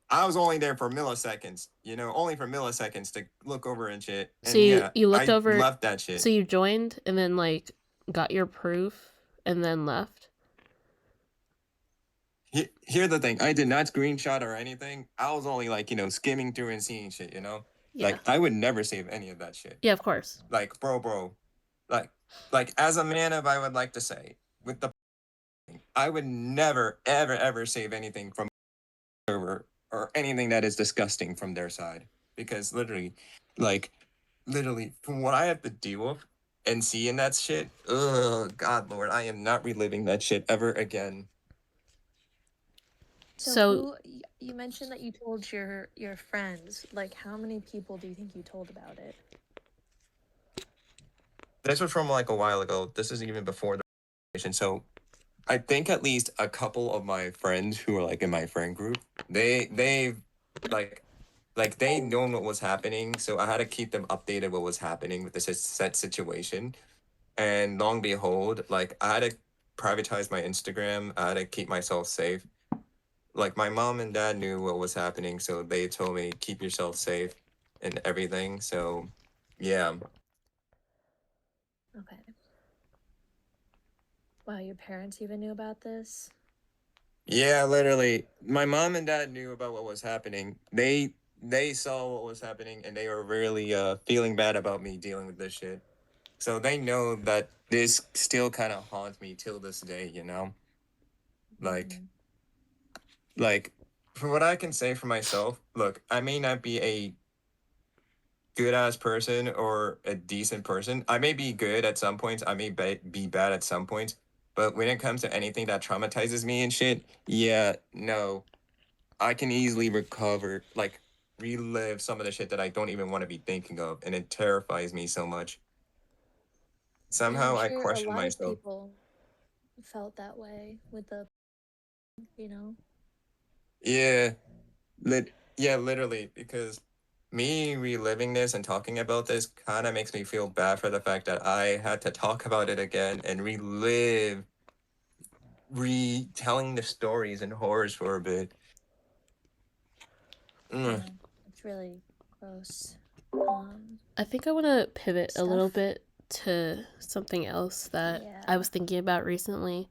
I was only there for milliseconds, only for milliseconds to look over and shit. So And you yeah, you looked I over. left that So shit. you joined and then like got your proof and then left. Here's the thing. I did not screenshot or anything. I was only like, skimming through and seeing shit, Yeah. Like I would never save any of that shit. Yeah, of course. Like, bro. Like as a man of I would like to say, with the I would never, ever, ever save anything from server or anything that is disgusting from their side. Because like literally from what I have to deal with and see in that shit, God Lord, I am not reliving that shit ever again. So So you mentioned that you told your friends. Like, how many people do you think you told about it? This was from like a while ago. This is even before the conversation. So I think at least a couple of my friends who are like in my friend group, they like they known what was happening. So I had to keep them updated what was happening with the set situation. And long behold, like I had to privatize my Instagram. I had to keep myself safe. Like my mom and dad knew what was happening, so they told me keep yourself safe and everything. So yeah. Okay. Wow, your parents even knew about this? Yeah, literally. My mom and dad knew about what was happening. They saw what was happening and they were really feeling bad about me dealing with this shit. So they know that this still kind of haunts me till this day. Like Mhm. like for what I can say for myself, look, I may not be a good ass person or a decent person. I may be good at some points, I may be bad at some points, but when it comes to anything that traumatizes me and shit, yeah, no. I can easily recover, like relive some of the shit that I don't even want to be thinking of, and it terrifies me so much. And I'm Somehow I sure a question lot of myself. people felt that way with the, you know? Yeah, yeah, literally, because me reliving this and talking about this kind of makes me feel bad for the fact that I had to talk about it again and relive, retelling the stories and horrors for a bit. Mm. Yeah, it's really gross. I think I want to pivot a little Stuff. bit to something else that I Yeah. was thinking about recently.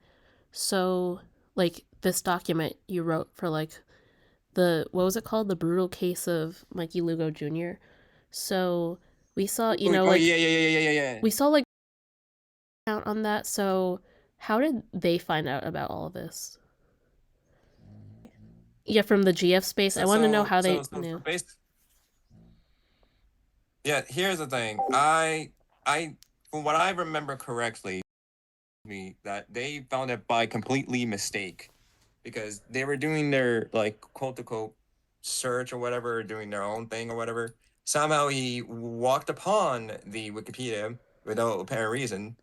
So, like this document you wrote for like the what was it called? The brutal case of Mikey Lugo Jr. So we saw, Oh like yeah, yeah, yeah, yeah, yeah, yeah. we saw like out on that. So how did they find out about all of this? Yeah, from the GF space. I So want to know so how so they so, so knew. based Yeah, here's the thing. I from what I remember correctly, me that they found it by completely mistake because they were doing their like quote unquote search or whatever, doing their own thing or whatever. Somehow he walked upon the Wikipedia without apparent reason.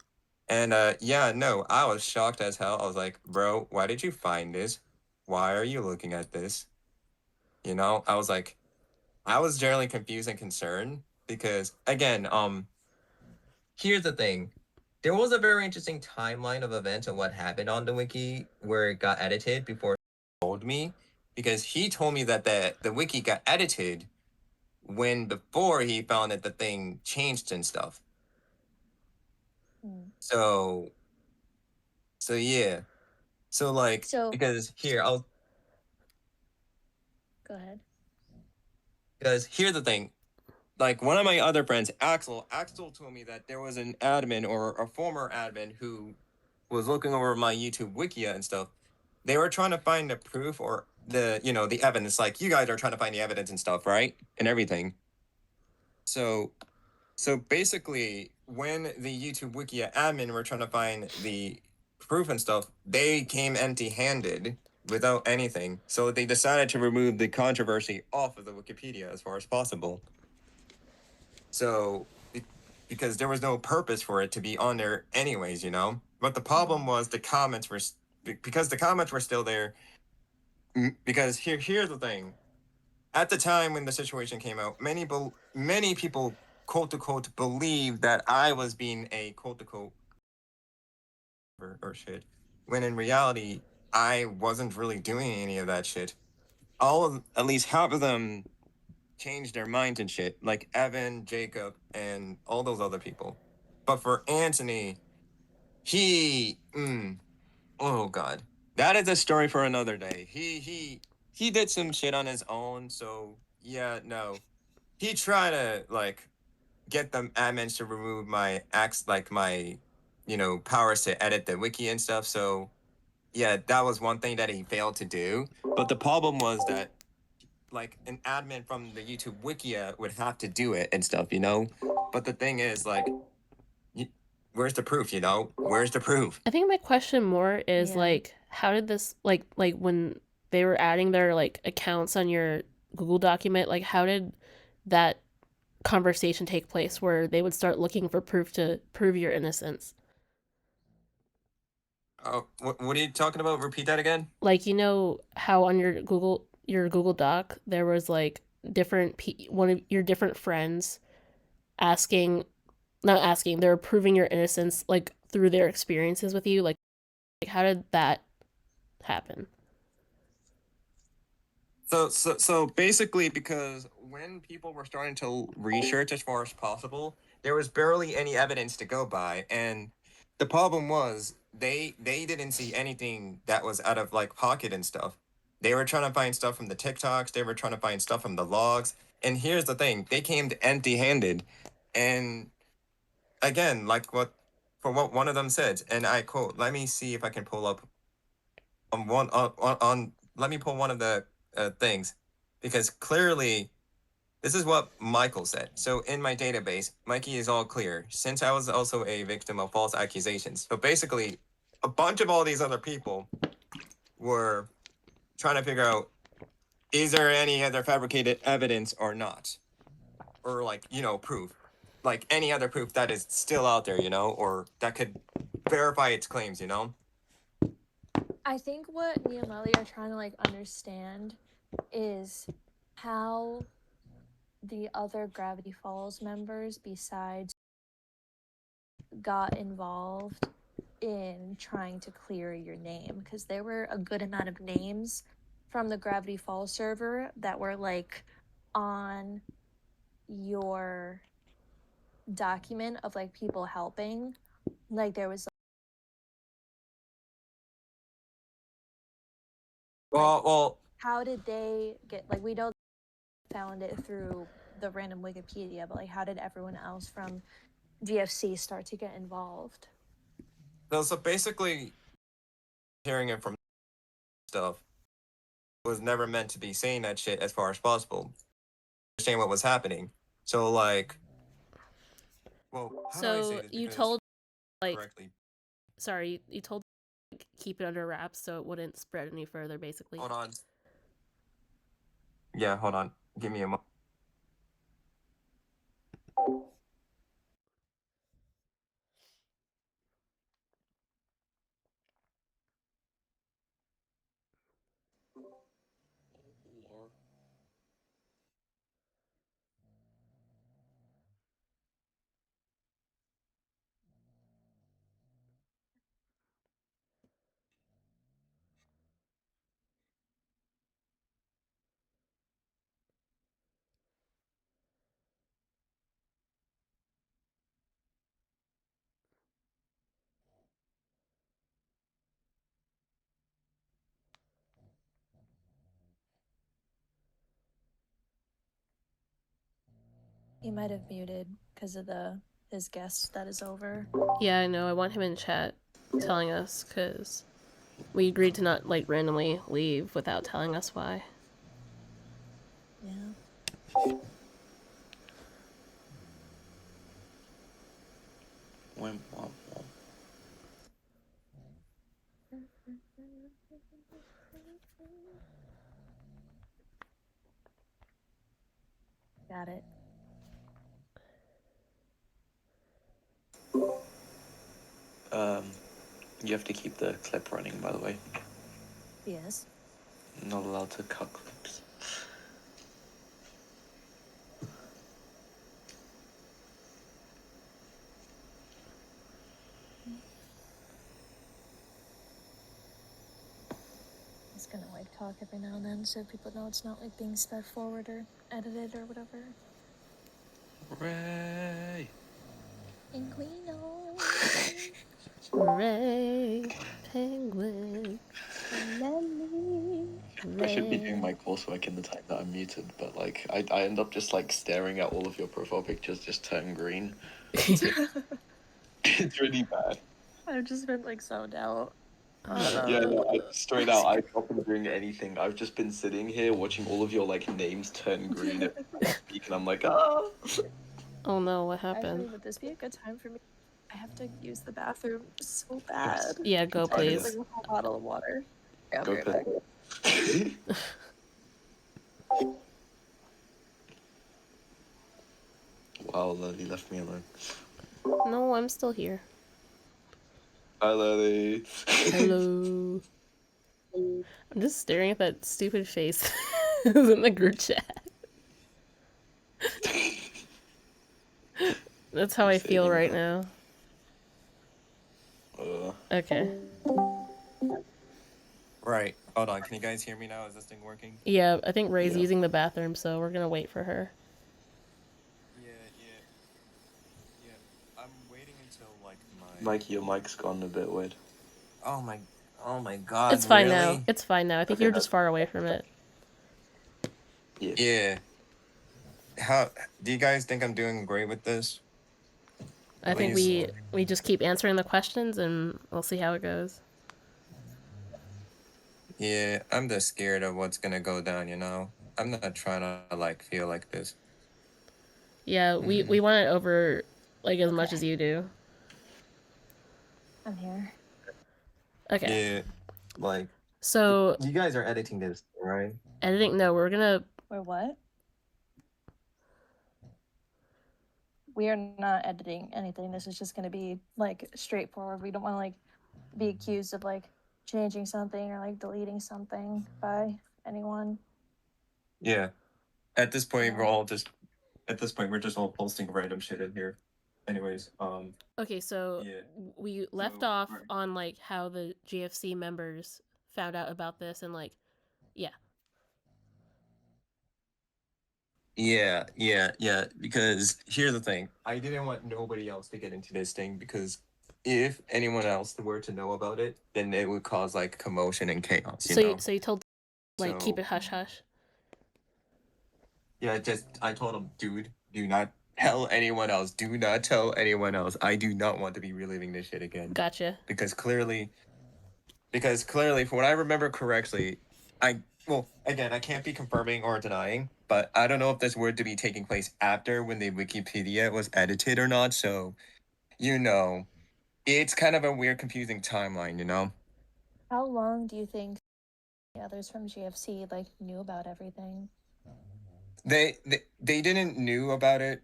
And yeah, no, I was shocked as hell. I was like, bro, why did you find this? Why are you looking at this? I was generally confused and concerned because again, here's the thing. There was a very interesting timeline of events and what happened on the wiki where it got edited before he told me because he told me that the wiki got edited when before he found that the thing changed and stuff. Hmm. So so yeah. So like So, because here I'll go ahead. because here's the thing. Like one of my other friends, Axel told me that there was an admin or a former admin who was looking over my YouTube Wikia and stuff. They were trying to find the proof or the evidence. Like you guys are trying to find the evidence and stuff, right? And everything. So so basically when the YouTube Wikia admin were trying to find the proof and stuff, they came empty-handed without anything. So they decided to remove the controversy off of the Wikipedia as far as possible. So, because there was no purpose for it to be on there anyways. But the problem Hmm. was because the comments were still there. Because here's the thing. at the time when the situation came out, many people quote unquote believed that I was being a quote unquote or shit, when in reality I wasn't really doing any of that shit. At least half of them changed their minds and shit, like Evan, Jacob, and all those other people. But for Anthony, oh god, that is a story for another day. He did some shit on his own, so yeah, no, he tried to like get the admins to remove my acts, like my, powers to edit the wiki and stuff. So yeah, that was one thing that he failed to do. But the problem was that like an admin from the YouTube Wikia would have to do it and stuff, But the thing is, like, where's the proof? Where's the proof? I think my question more is Yeah. like, how did this like when they were adding their like accounts on your Google document, like how did that conversation take place where they would start looking for proof to prove your innocence? Oh, what are you talking about? Repeat that again. Like how on your Google Doc there was like one of your different friends asking, not asking, they're proving your innocence like through their experiences with you. Like how did that happen? So basically, because when people were starting to research as far as possible, there was barely any evidence to go by, and the problem was they didn't see anything that was out of like pocket and stuff. They were trying to find stuff from the TikToks, they were trying to find stuff from the logs, and here's the thing: they came empty-handed, and again, like what one of them said, and I quote. Let me see if I can pull up on let me pull one of the things, because clearly this is what Michael said. So in my database, Mikey is all clear, since I was also a victim of false accusations. So basically, a bunch of all these other people were trying to figure out, is there any other fabricated evidence or not, or like proof, like any other proof that is still out there, or that could verify its claims. I think what me and Lily are trying to like understand is how the other Gravity Falls members besides got involved in trying to clear your name, because there were a good amount of names from the Gravity Falls server that were like on your document of like people helping. Like there was Well, how did they get, like, we know they found it through the random Wikipedia, but like how did everyone else from GFC start to get involved? so basically, hearing it from stuff was never meant to be saying that shit as far as possible. Understand what was happening. So like, well, how do I say So this you because told like correctly? sorry, you told like, keep it under wraps so it wouldn't spread any further basically. Hold on. Yeah, hold on. Give me a moment. He might have muted because of his guest that is over. Yeah, I know. I want him in chat telling us because we agreed to not like randomly leave without telling us why. Yeah. Womp womp womp. Got it. You have to keep the clip running, by the way. Yes. Not allowed to cut clips. just gonna like talk every now and then so people know it's not like being sped forward or edited or whatever. Ray. Inquino. Ray, penguin. I should be doing my Ray. coursework in the time that I'm muted, but like I end up just like staring at all of your profile pictures just turn green. It's really bad. I've just been like zoned out. Yeah, no, straight out, I've not been doing anything. I've just been sitting here watching all of your like names turn green every time I speak, and I'm like, ah. Oh no, what Actually, happened? would this be a good time for me? I have to use the bathroom so bad. Yeah, go I need please. like a whole bottle of water. Yeah, I'll be Go right back. pet. Wow, Lily left me alone. No, I'm still here. Hi, Lily. Hello. I'm just staring at that stupid face in the group chat. That's how I feel right now. Okay. Right. Hold on. Can you guys hear me now? Is this thing working? Yeah, I think Ray's Yeah. using the bathroom, so we're gonna wait for her. Yeah. I'm waiting until like my. Mikey, your mic's gone a bit weird. Oh my God. It's fine really? now. It's fine now. I think Okay, you're just far away from it. Yeah. Yeah. How do you guys think I'm doing great with this? I think Please. we just keep answering the questions and we'll see how it goes. Yeah, I'm just scared of what's gonna go down, you know? I'm not trying to like feel like this. Yeah, we want it over like as much as you do. I'm here. Okay. Yeah, like So you guys are editing this, right? editing, no, we're gonna Wait, what? We are not editing anything. This is just gonna be like straightforward. We don't want to like be accused of like changing something or like deleting something by anyone. Yeah. At this point, Yeah. we're all just we're just all posting random shit in here. Anyways, Okay, so yeah. we left So, off right. on like how the GFC members found out about this and like yeah. Yeah. Because here's the thing. I didn't want nobody else to get into this thing because if anyone else were to know about it, then it would cause like commotion and chaos, you know? So you told like keep So it hush hush. yeah, I told him, dude, do not tell anyone else. Do not tell anyone else. I do not want to be reliving this shit again. Gotcha. Because clearly, from what I remember correctly, well, again, I can't be confirming or denying, but I don't know if this were to be taking place after when the Wikipedia was edited or not. So, you know, it's kind of a weird, confusing timeline, you know? How long do you think the others from GFC like knew about everything? They didn't knew about it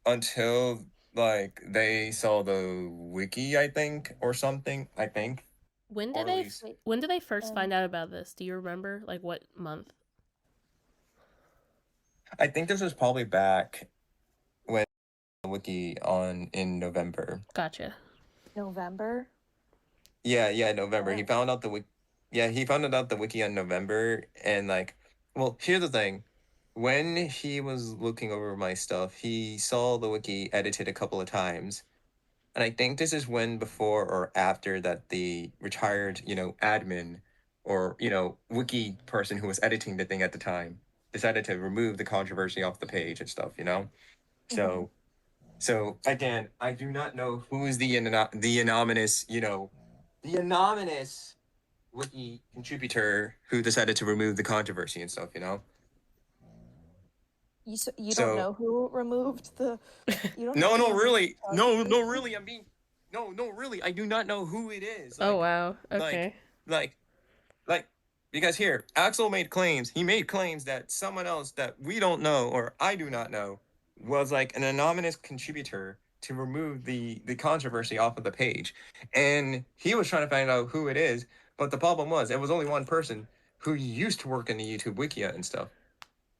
until like they saw the wiki, I think, or something. I think. When Or did at they least when did they first find out about this? Do you remember like what month? I think this was probably back when the wiki on in November. Gotcha. November? Yeah, November. He Oh. found out the wiki. Yeah, he found out the wiki on November, and like, well, here's the thing. When he was looking over my stuff, he saw the wiki edited a couple of times. And I think this is when before or after that the retired, admin or, wiki person who was editing the thing at the time decided to remove the controversy off the page and stuff, you know? So so again, I do not know who is the anonymous, the anonymous wiki contributor who decided to remove the controversy and stuff, you know? You So- don't know who removed the. You don't No, know no, who really. removed the No, really. I'm being. No, really. I do not know who it is. Oh wow. Okay. Like, because here, Axel made claims. He made claims that someone else that we don't know or I do not know was like an anonymous contributor to remove the controversy off of the page, and he was trying to find out who it is. But the problem was, it was only one person who used to work in the YouTube Wikia and stuff.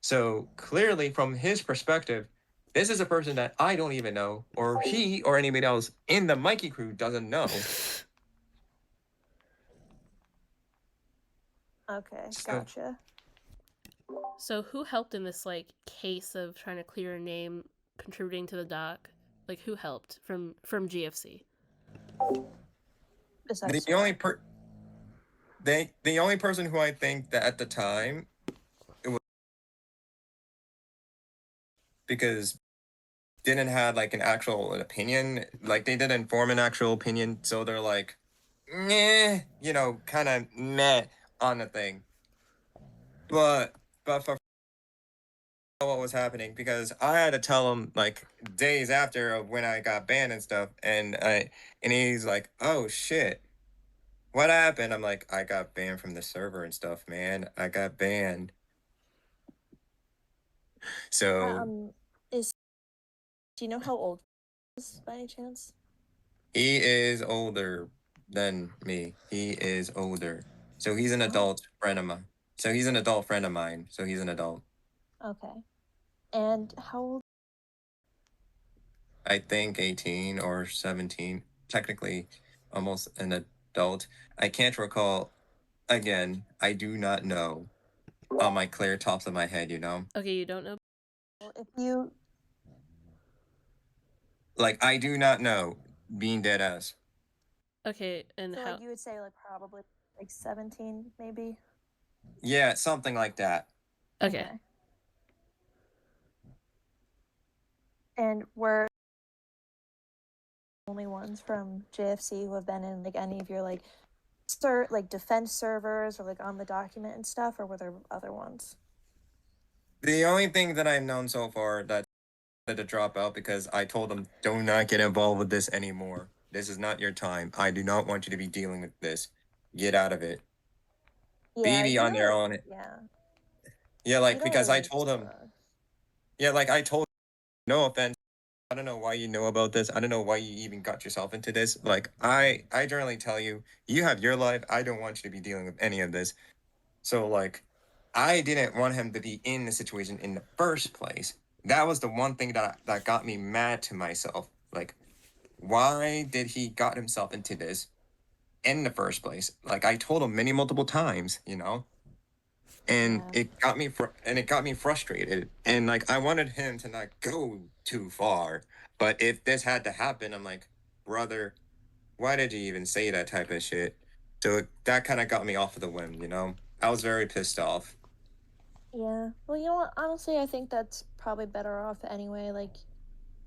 So clearly, from his perspective, this is a person that I don't even know, or he or anybody else in the Mikey crew doesn't know. Okay, So gotcha. So who helped in this like case of trying to clear a name, contributing to the doc? Like who helped from GFC? Besides the only the only person who I think that at the time it was because didn't have like an actual opinion, like they didn't form an actual opinion, so they're like, meh, you know, kind of meh on the thing. But for what was happening, because I had to tell him like days after of when I got banned and stuff, and he's like, oh shit, what happened? I'm like, I got banned from the server and stuff, man. I got banned. So Is do you know how old he is by any chance? he is older than me. He is older. So he's an adult friend of mine. So he's an adult friend of mine. So he's an adult. Okay. And how old? I think 18 or 17. Technically almost an adult. I can't recall. Again, I do not know on my clear tops of my head, you know? Okay, you don't know. If you Like, I do not know, being dead ass. Okay, and so how? like you would say like probably like 17 maybe. Yeah, something like that. Okay. And we're only ones from JFC who have been in like any of your like like defense servers or like on the document and stuff, or were there other ones? The only thing that I've known so far that to drop out because I told them, do not get involved with this anymore. This is not your time. I do not want you to be dealing with this. Get out of it. Yeah, Be you on their don't. own. Yeah, Yeah, you like don't because really I need told to. him. Yeah, like I told. No offense. I don't know why you know about this. I don't know why you even got yourself into this. Like I generally tell you, you have your life. I don't want you to be dealing with any of this. So like, I didn't want him to be in the situation in the first place. That was the one thing that got me mad to myself. Like, why did he got himself into this in the first place? Like I told him many multiple times, you know, and Yeah. it got me frustrated. And like I wanted him to not go too far, but if this had to happen, I'm like, brother, why did you even say that type of shit? So that kind of got me off of the whim, you know. I was very pissed off. Yeah. Well, you know what? Honestly, I think that's probably better off anyway. Like,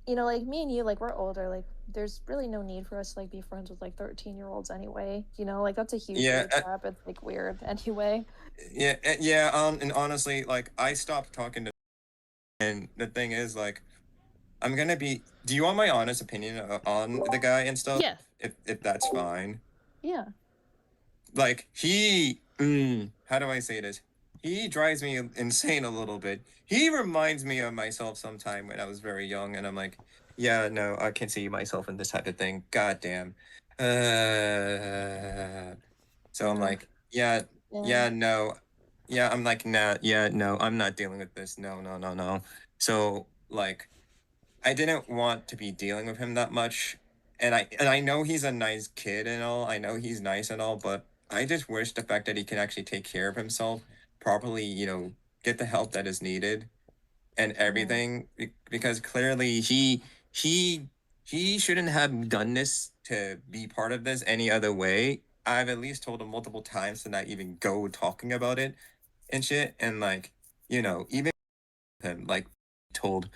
you know, like me and you, like we're older. Like, there's really no need for us to like be friends with like 13-year-olds anyway. You know, like that's a huge Yeah, age gap. It's like weird anyway. yeah. And honestly, like I stopped talking to. And the thing is, like, I'm gonna be. Do you want my honest opinion on the guy and stuff? Yeah. If that's fine. Yeah. Like how do I say this? He drives me insane a little bit. He reminds me of myself sometime when I was very young, and I'm like, yeah, no, I can see myself in this type of thing. God damn. So I'm like, yeah, Yeah. yeah, no, yeah. I'm like, nah, yeah, no, I'm not dealing with this. No, no, no, no. So like, I didn't want to be dealing with him that much. And I know he's a nice kid and all. I know he's nice and all, but I just wish the fact that he can actually take care of himself properly, you know, get the help that is needed and everything because clearly he he shouldn't have done this to be part of this any other way. I've at least told him multiple times to not even go talking about it and shit and like, you know, even him like told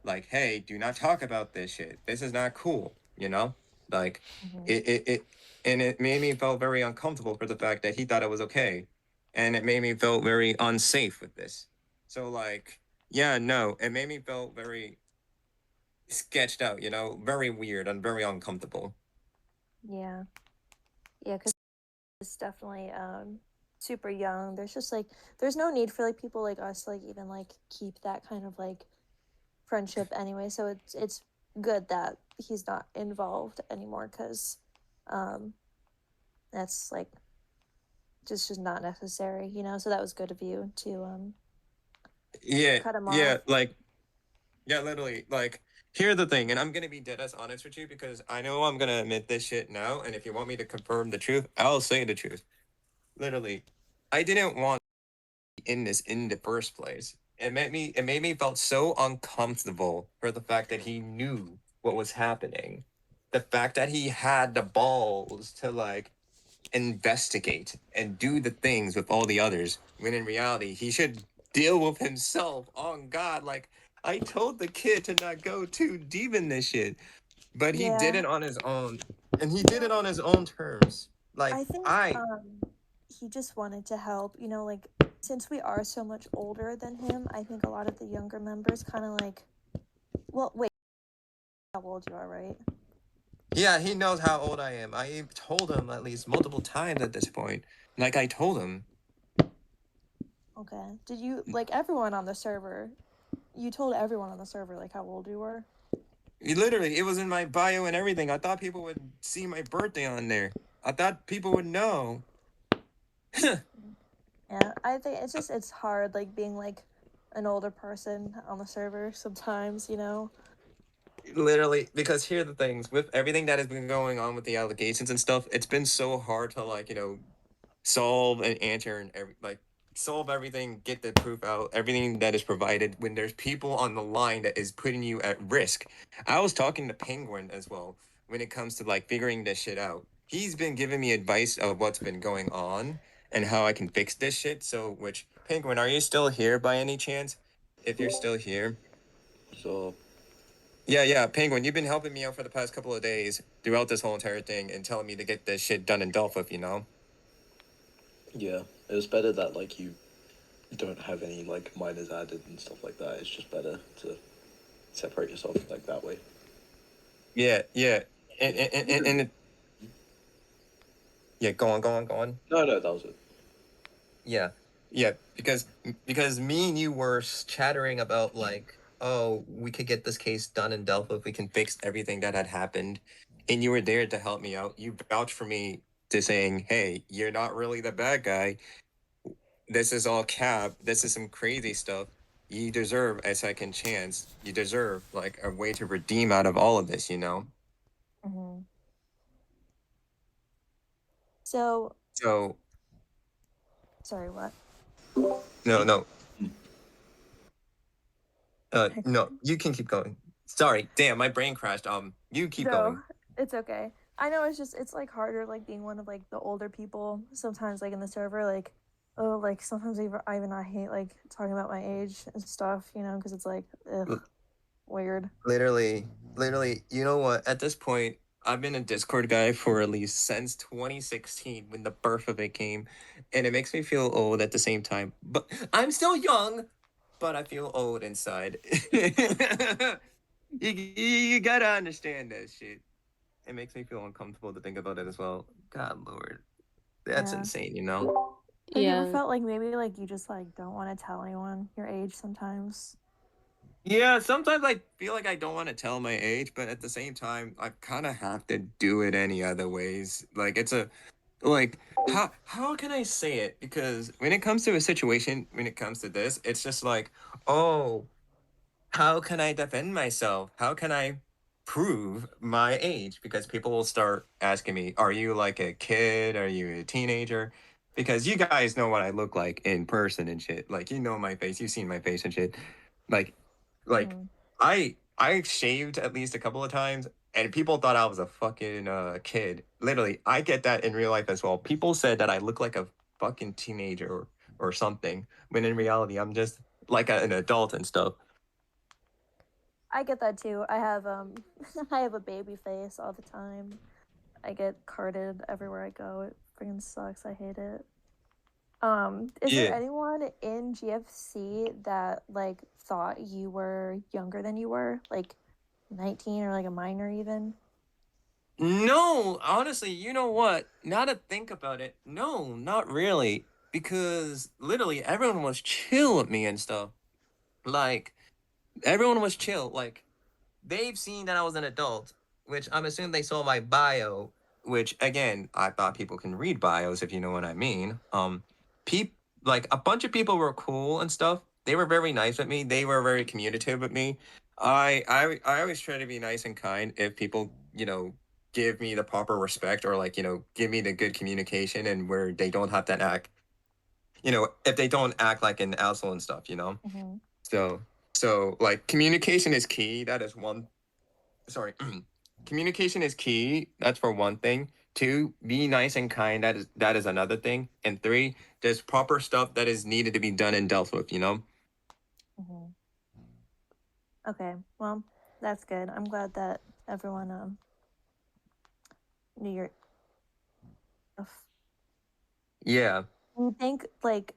like, hey, do not talk about this shit. This is not cool, you know? Like it and it made me feel very uncomfortable for the fact that he thought it was okay. And it made me feel very unsafe with this. So like, yeah, no, it made me feel very sketched out, you know, very weird and very uncomfortable. Yeah. Yeah, because it's definitely super young. There's just like there's no need for like people like us to like even like keep that kind of like friendship anyway. So it's good that he's not involved anymore because that's like just not necessary, you know. So that was good of you to Yeah, cut him yeah, off. like yeah, literally, like here's the thing, and I'm gonna be dead as honest with you because I know I'm gonna admit this shit now, and if you want me to confirm the truth, I'll say the truth. literally, I didn't want to be in this in the first place. It made me felt so uncomfortable for the fact that he knew what was happening. The fact that he had the balls to like investigate and do the things with all the others, when in reality he should deal with himself. On God, like I told the kid to not go too deep in this shit, but he did Yeah. it on his own, and he did it on his own terms. Like I think he just wanted to help. You know, like since we are so much older than him, I think a lot of the younger members kind of like, well, wait, how old you are, right? Yeah, he knows how old I am. I told him at least multiple times at this point. Like I told him. Okay. Did you like everyone on the server? You told everyone on the server like how old you were? Literally, it was in my bio and everything. I thought people would see my birthday on there. I thought people would know. Yeah, I think it's hard like being like an older person on the server sometimes, you know. Literally, because here are the things with everything that has been going on with the allegations and stuff. It's been so hard to like solve and answer and solve everything, get the proof out, everything that is provided when there's people on the line that is putting you at risk. I was talking to Penguin as well when it comes to like figuring this shit out. He's been giving me advice of what's been going on and how I can fix this shit. So, which Penguin, are you still here by any chance? If you're still here. So Yeah, Penguin, you've been helping me out for the past couple of days throughout this whole entire thing and telling me to get this shit done and dealt with, yeah, it was better that like you don't have any like minors added and stuff like that. It's just better to separate yourself like that way. Yeah. And yeah, go on. No, that was it. Yeah, because me and you were chattering about like, oh, we could get this case done and dealt with. We can fix everything that had happened, and you were there to help me out. You vouched for me to saying, hey, you're not really the bad guy. This is all cap. This is some crazy stuff. You deserve a second chance. You deserve like a way to redeem out of all of this. Mm-hmm. So, So sorry, what? no. Hmm. Okay. No, you can keep going. Sorry, damn, my brain crashed. You keep No, going. it's okay. I know it's like harder like being one of like the older people sometimes like in the server like oh like sometimes even I hate like talking about my age and stuff, you know, because it's like ugh, L- weird. literally, you know what? At this point, I've been a Discord guy for at least since 2016 when the birth of it came, and it makes me feel old at the same time. But I'm still young, but I feel old inside. You gotta understand that shit. It makes me feel uncomfortable to think about it as well. God Lord, that's Yeah. insane. Have you ever Yeah. felt like maybe like you just like don't want to tell anyone your age sometimes? Yeah, sometimes I feel like I don't want to tell my age, but at the same time, I kind of have to do it any other ways. Like it's a like how can I say it? Because when it comes to a situation, when it comes to this, it's just like, oh, how can I defend myself? How can I prove my age? Because people will start asking me, are you like a kid? Are you a teenager? Because you guys know what I look like in person and shit. Like you know my face, you've seen my face and shit. Like like Mm-hmm. I shaved at least a couple of times and people thought I was a fucking kid. Literally, I get that in real life as well. People said that I look like a fucking teenager or something, when in reality I'm just like an adult and stuff. I get that too. I have I have a baby face all the time. I get carded everywhere I go. It freaking sucks. I hate it. Is there Yeah. anyone in GFC that like thought you were younger than you were, like 19 or like a minor even? No, honestly, you know what? Now to think about it, no, not really. Because literally everyone was chill with me and stuff. Like, everyone was chill. Like, they've seen that I was an adult, which I'm assuming they saw my bio, which again, I thought people can read bios if you know what I mean. Peop like a bunch of people were cool and stuff. They were very nice with me. They were very communicative with me. I always try to be nice and kind if people, give me the proper respect or like, give me the good communication and where they don't have that act, if they don't act like an asshole and stuff, Mm-hmm. So like communication is key. That is one, sorry. Communication is key. That's for one thing. Two, be nice and kind. That is another thing. And three, there's proper stuff that is needed to be done and dealt with, Mm-hmm. Okay, well, that's good. I'm glad that everyone knew your. Yeah. Do you think like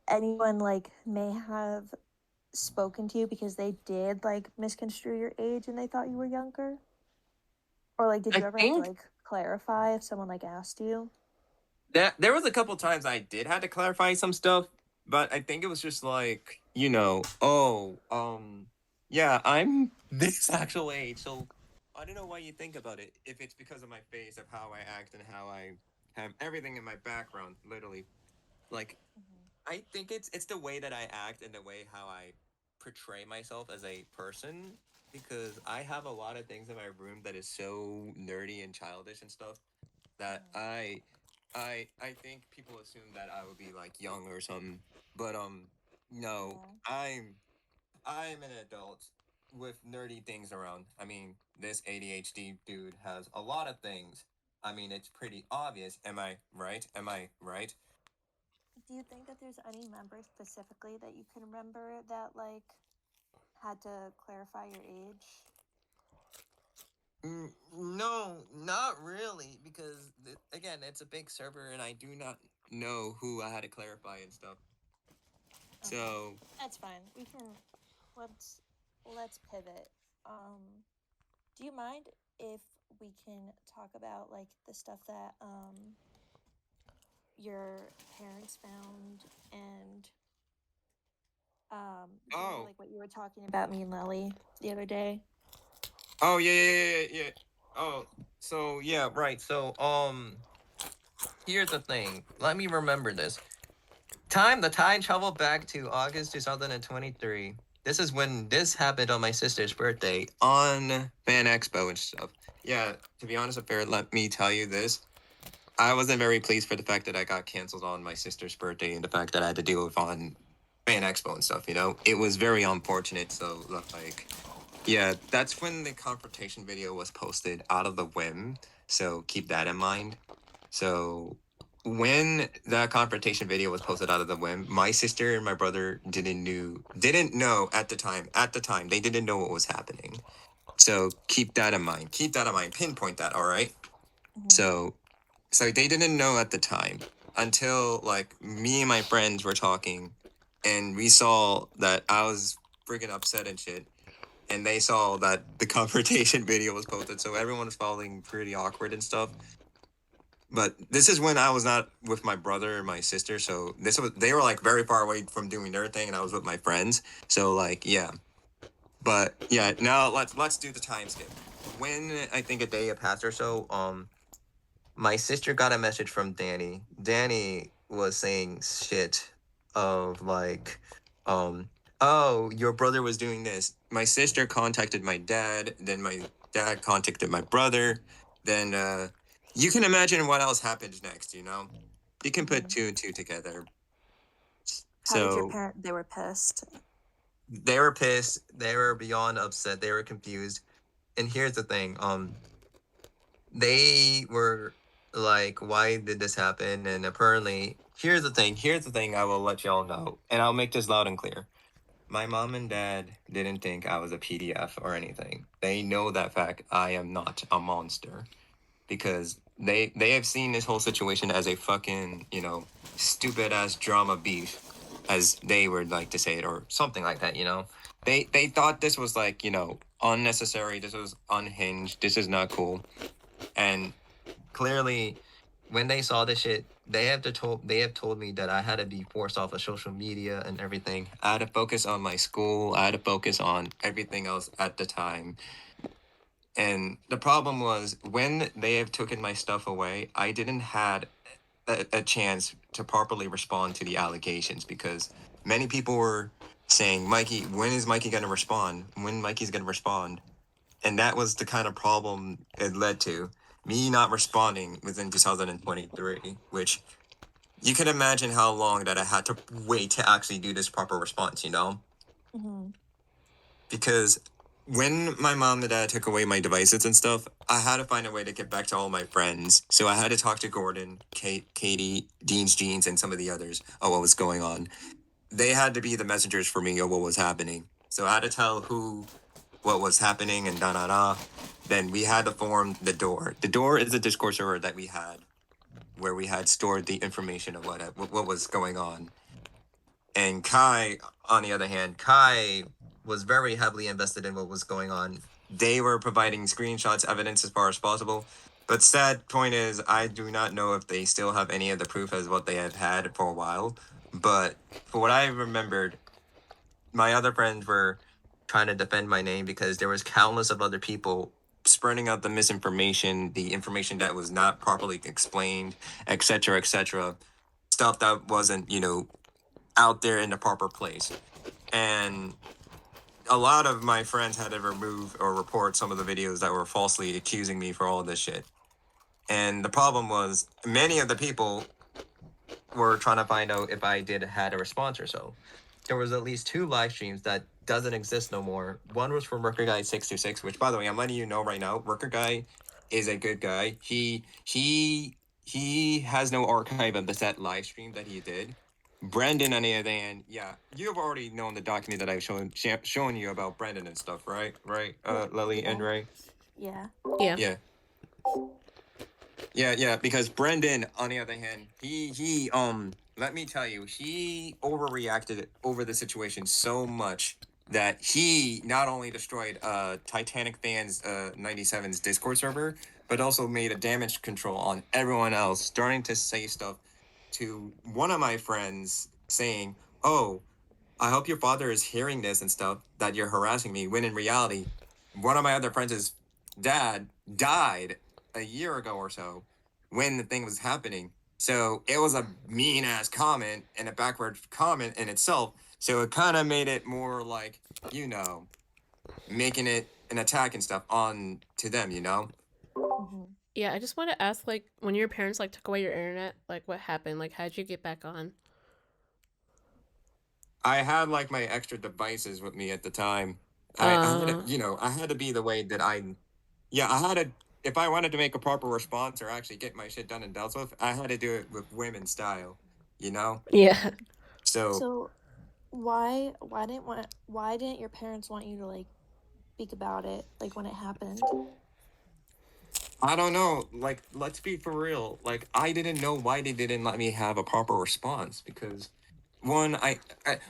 anyone like may have spoken to you because they did like misconstrue your age and they thought you were younger? Or like did I you ever have to think like clarify if someone like asked you? that there was a couple times I did have to clarify some stuff, but I think it was just like, yeah, I'm this actual age, so I don't know why you think about it. If it's because of my face, of how I act, and how I have everything in my background, literally. Like, I think it's the way that I act and the way how I portray myself as a person, because I have a lot of things in my room that is so nerdy and childish and stuff that I think people assume that I would be like young or something. But no, I'm an adult with nerdy things around. I mean, this ADHD dude has a lot of things. I mean, it's pretty obvious. Am I right? Am I right? Do you think that there's any members specifically that you can remember that like had to clarify your age? No, not really, because again, it's a big server, and I do not know who I had to clarify and stuff. Okay. So That's fine. We can let's pivot. Do you mind if we can talk about like the stuff that your parents found and kind of oh, like what you were talking about me and Lily the other day? oh yeah. Oh, so yeah, right. So here's the thing. Let me remember this. The time traveled back to August 2023. This is when this happened on my sister's birthday on Fan Expo and stuff. Yeah, to be honest, Affair, let me tell you this. I wasn't very pleased for the fact that I got canceled on my sister's birthday and the fact that I had to deal with on Fan Expo and stuff, It was very unfortunate, so like yeah, that's when the confrontation video was posted out of the whim. So keep that in mind. So when that confrontation video was posted out of the whim, my sister and my brother didn't know at the time. At the time, they didn't know what was happening. So keep that in mind. Keep that in mind. Pinpoint that, all right? So they didn't know at the time until like me and my friends were talking and we saw that I was freaking upset and shit, and they saw that the confrontation video was posted, so everyone was feeling pretty awkward and stuff. But this is when I was not with my brother and my sister, so they were like very far away from doing their thing, and I was with my friends. So like yeah, but yeah. Now let's do the time skip. When I think a day had passed or so, my sister got a message from Danny. Danny was saying shit of like, oh, your brother was doing this. My sister contacted my dad, then my dad contacted my brother, then you can imagine what else happened next, You can put two and two together. How did your So parent? They were pissed. they were pissed, they were beyond upset, they were confused. And here's the thing, they were like, why did this happen? And apparently, here's the thing I will let y'all know, and I'll make this loud and clear. My mom and dad didn't think I was a PDF or anything. They know that fact. I am not a monster, because they have seen this whole situation as a fucking, stupid ass drama beef, as they would like to say it, or something like that. They thought this was like, unnecessary, this was unhinged, this is not cool. And clearly, when they saw this shit, they have told me that I had to be forced off of social media and everything. I had to focus on my school. I had to focus on everything else at the time. And the problem was, when they have taken my stuff away, I didn't had a chance to properly respond to the allegations, because many people were saying, Mikey, when is Mikey gonna respond? When Mikey's gonna respond? And that was the kind of problem it led to. Me not responding within 2023, which you can imagine how long that I had to wait to actually do this proper response, you know? Mm-hmm. Because when my mom and dad took away my devices and stuff, I had to find a way to get back to all my friends. So I had to talk to Gordon, Katie, Dean's Jeans, and some of the others of what was going on. They had to be the messengers for me of what was happening. So I had to tell who what was happening and da da da. Then we had to form the door. The door is a Discord server that we had where we had stored the information of what was going on. And Kai, on the other hand, Kai was very heavily invested in what was going on. They were providing screenshots, evidence as far as possible. But sad point is, I do not know if they still have any of the proof as what they have had for a while. But for what I remembered, my other friends were trying to defend my name because there was countless of other people spreading out the misinformation, the information that was not properly explained, etc., etc. Stuff that wasn't, out there in the proper place. And a lot of my friends had to remove or report some of the videos that were falsely accusing me for all of this shit. And the problem was many of the people were trying to find out if I had a response or so. There was at least 2 live streams that doesn't exist no more. One was from Worker Guy 626, which by the way, I'm letting you know right now, Worker Guy is a good guy. He has no archive of the set live stream that he did. Brendan, on the other hand, yeah, you've already known the document that I've shown you about Brendan and stuff, right? Right, Lily and Ray? Yeah. Yeah. Yeah, because Brendan, on the other hand, he let me tell you, he overreacted over the situation so much that he not only destroyed Titanic Fans 97's Discord server, but also made a damage control on everyone else, starting to say stuff to one of my friends saying, "Oh, I hope your father is hearing this and stuff, that you're harassing me," when in reality, one of my other friends' dad died a year ago or so when the thing was happening. So it was a mean ass comment and a backward comment in itself. So it kind of made it more like, making it an attack and stuff on to them, Mm-hmm. Yeah, I just want to ask, like, when your parents, like, took away your internet, like, what happened? Like, how'd you get back on? I had like my extra devices with me at the time. I had to, I had to be the way that I had to, if I wanted to make a proper response or actually get my shit done and dealt with, I had to do it with women style, you know? Yeah. So why didn't your parents want you to like speak about it like when it happened? I don't know. Like, let's be for real. Like, I didn't know why they didn't let me have a proper response because one,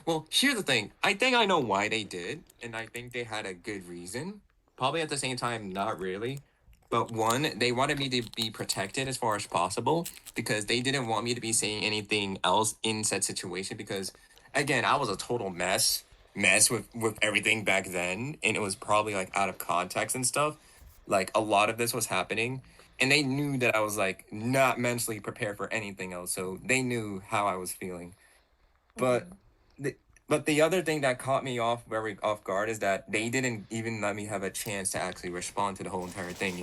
well, here's the thing. I think I know why they did, and I think they had a good reason. Probably at the same time, not really. But one, they wanted me to be protected as far as possible because they didn't want me to be saying anything else in said situation because, again, I was a total mess with everything back then, and it was probably like out of context and stuff. Like a lot of this was happening, and they knew that I was like not mentally prepared for anything else, so they knew how I was feeling. But the other thing that caught me very off guard is that they didn't even let me have a chance to actually respond to the whole entire thing,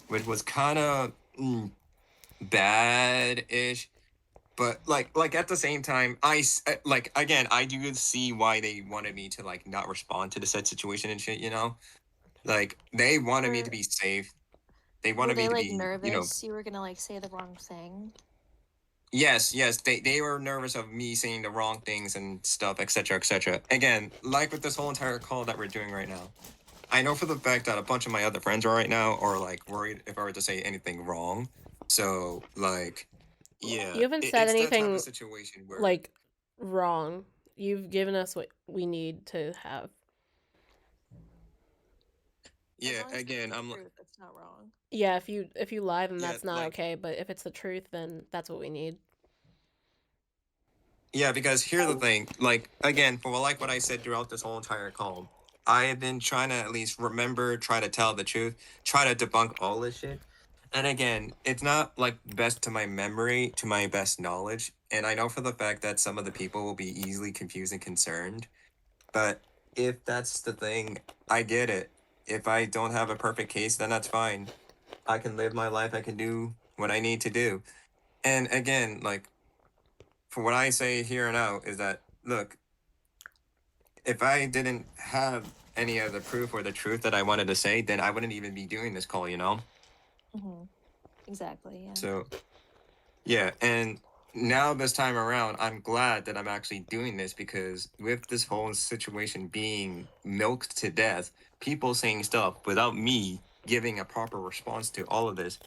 which was kind of bad-ish. But like at the same time, like again, I do see why they wanted me to like not respond to the said situation and shit, Like they wanted me to be safe. They Were wanted they me to like be, nervous you were gonna like say the wrong thing? Yes, they were nervous of me saying the wrong things and stuff, etc., etc. Again, like with this whole entire call that we're doing right now, I know for the fact that a bunch of my other friends right now are like worried if I were to say anything wrong. So like, yeah, You haven't said it's that type anything of situation where like wrong. You've given us what we need to have. yeah, As long as again, it's the I'm truth, that's not wrong. Yeah, if you lie, then yeah, that's not like okay. But if it's the truth, then that's what we need. yeah, because here's the thing, like again, for like what I said throughout this whole entire call, I have been trying to at least remember, try to tell the truth, try to debunk all this shit. And again, it's not like best to my memory, to my best knowledge. And I know for the fact that some of the people will be easily confused and concerned. But if that's the thing, I get it. if I don't have a perfect case, then that's fine. I can live my life. I can do what I need to do. And again, like, for what I say here and now is that, look, if I didn't have any of the proof or the truth that I wanted to say, then I wouldn't even be doing this call, you know? Exactly. Yeah. So, yeah, and now this time around, I'm glad that I'm actually doing this because with this whole situation being milked to death, people saying stuff without me giving a proper response to all of this,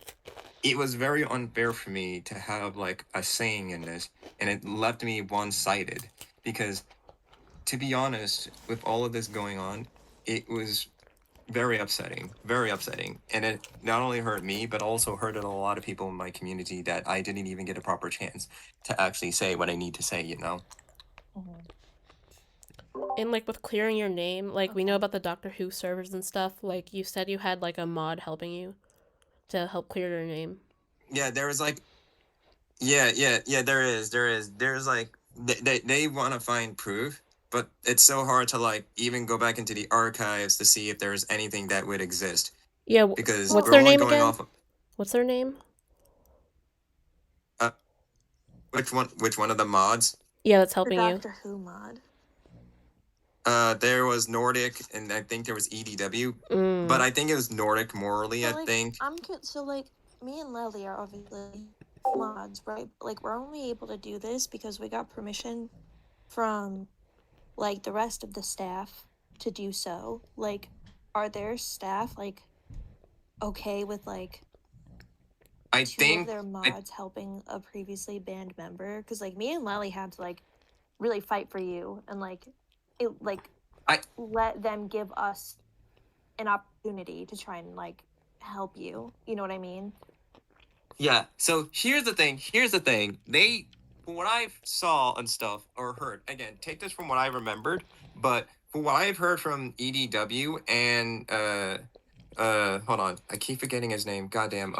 it was very unfair for me to have like a saying in this, and it left me one-sided because, to be honest, with all of this going on, it was very upsetting, and it not only hurt me but also hurted a lot of people in my community that I didn't even get a proper chance to actually say what I need to say, you know. And like with clearing your name, like we know about the Doctor Who servers and stuff. Like you said, you had like a mod helping you to help clear your name. Yeah, there was like, yeah, there's like they want to find proof, but it's so hard to like even go back into the archives to see if there's anything that would exist Yeah. because What's we're their only name going again? off of, What's their name? which one of the mods. Yeah, that's The helping you. Doctor Who mod. There was Nordic, and I think there was EDW, but I think it was Nordic morally. But, I like, think. so like me and Lily are obviously mods, right? Like we're only able to do this because we got permission from like the rest of the staff to do so. Like, are their staff like okay with like I two think of their mods helping a previously banned member? Because like me and Lily had to like really fight for you and like it like let them give us an opportunity to try and like help you. You know what I mean? Yeah. So here's the thing. They, from what I saw and stuff or heard, again, take this from what I remembered, but from what I've heard from EDW and hold on, I keep forgetting his name. Goddamn.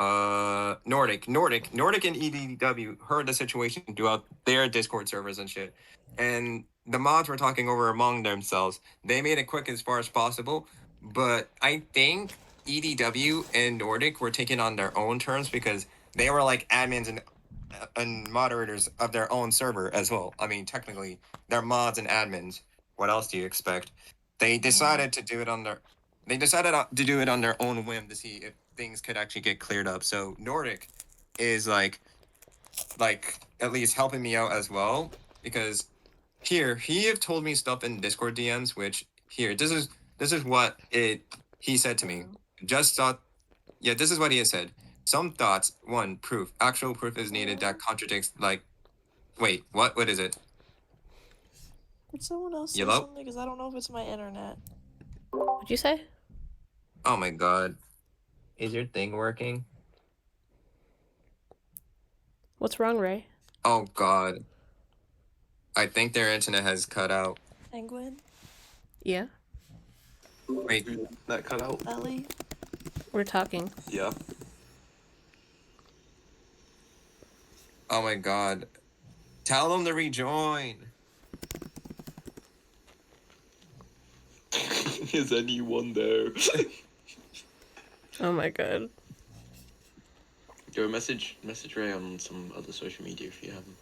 Nordic and EDW heard the situation throughout their Discord servers and shit, and the mods were talking over among themselves. They made it quick as far as possible, but I think EDW and Nordic were taken on their own terms because they were like admins and moderators of their own server as well. I mean, technically, they're mods and admins. What else do you expect? They decided to do it on their. They decided to do it on their own whim to see if things could actually get cleared up. So Nordic is like at least helping me out as well because here he have told me stuff in Discord DMs, which here this is what he said to me. Just thought. Yeah, this is what he has said. Some thoughts. One, proof. Actual proof is needed that contradicts, like... Wait, what? What is it? Did someone else say Yellow? something? Because I don't know if it's my internet. What'd you say? Oh my god. Is your thing working? What's wrong, Ray? Oh god. I think their internet has cut out. Penguin? Yeah, Wait. That cut out. Ellie? we're talking. Yeah. Oh my god. Tell them to rejoin. Is anyone there? Oh my god. Go message Ray on some other social media if you haven't.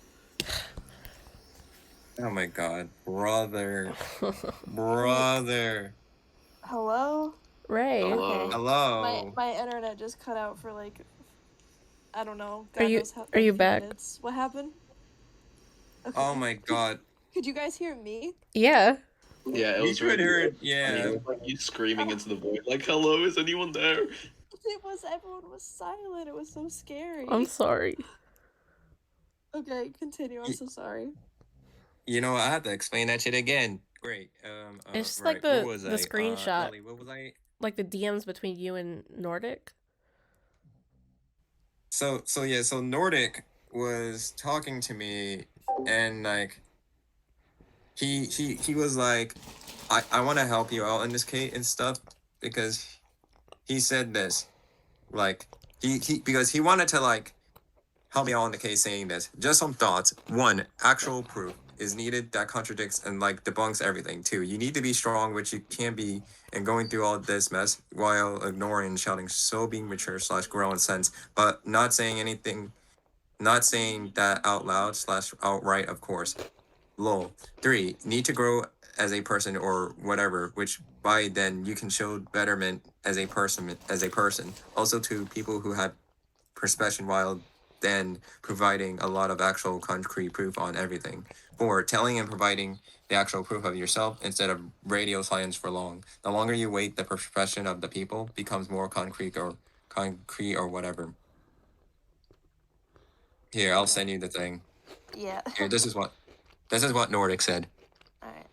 Oh my god. Brother. Brother. Hello? Ray. Hello. Hello. My internet just cut out for like, I don't know. God Are you- knows how, are you few back? minutes. What happened? Okay. Oh my god. Could you guys hear me? Yeah. Yeah, it We was could really hear... funny. Yeah. It was like you screaming into the void, like, hello, is anyone there? Everyone was silent. It was so scary. I'm sorry. Okay, continue. I'm so sorry. You know, I have to explain that shit again. Great. It's just right. like What was the I? screenshot, Ellie, what was I? like the DMs between you and Nordic. So Nordic was talking to me, and like he was like, I want to help you out in this case and stuff because he said this, like he because he wanted to like help me out in the case saying this. Just some thoughts. One, actual proof. is needed that contradicts and like debunks everything too. You need to be strong, which you can't be, and going through all this mess while ignoring and shouting so being mature / grow in sense, but not saying anything, not saying that out loud / outright, of course. Lol. 3. Need to grow as a person or whatever, which by then you can show betterment as a person. Also to people who have perspective while then providing a lot of actual concrete proof on everything. 4. Telling and providing the actual proof of yourself instead of radio silence for long. The longer you wait, the perception of the people becomes more concrete or whatever. Here, I'll send you the thing. Yeah. Here, this is what Nordic said. All right.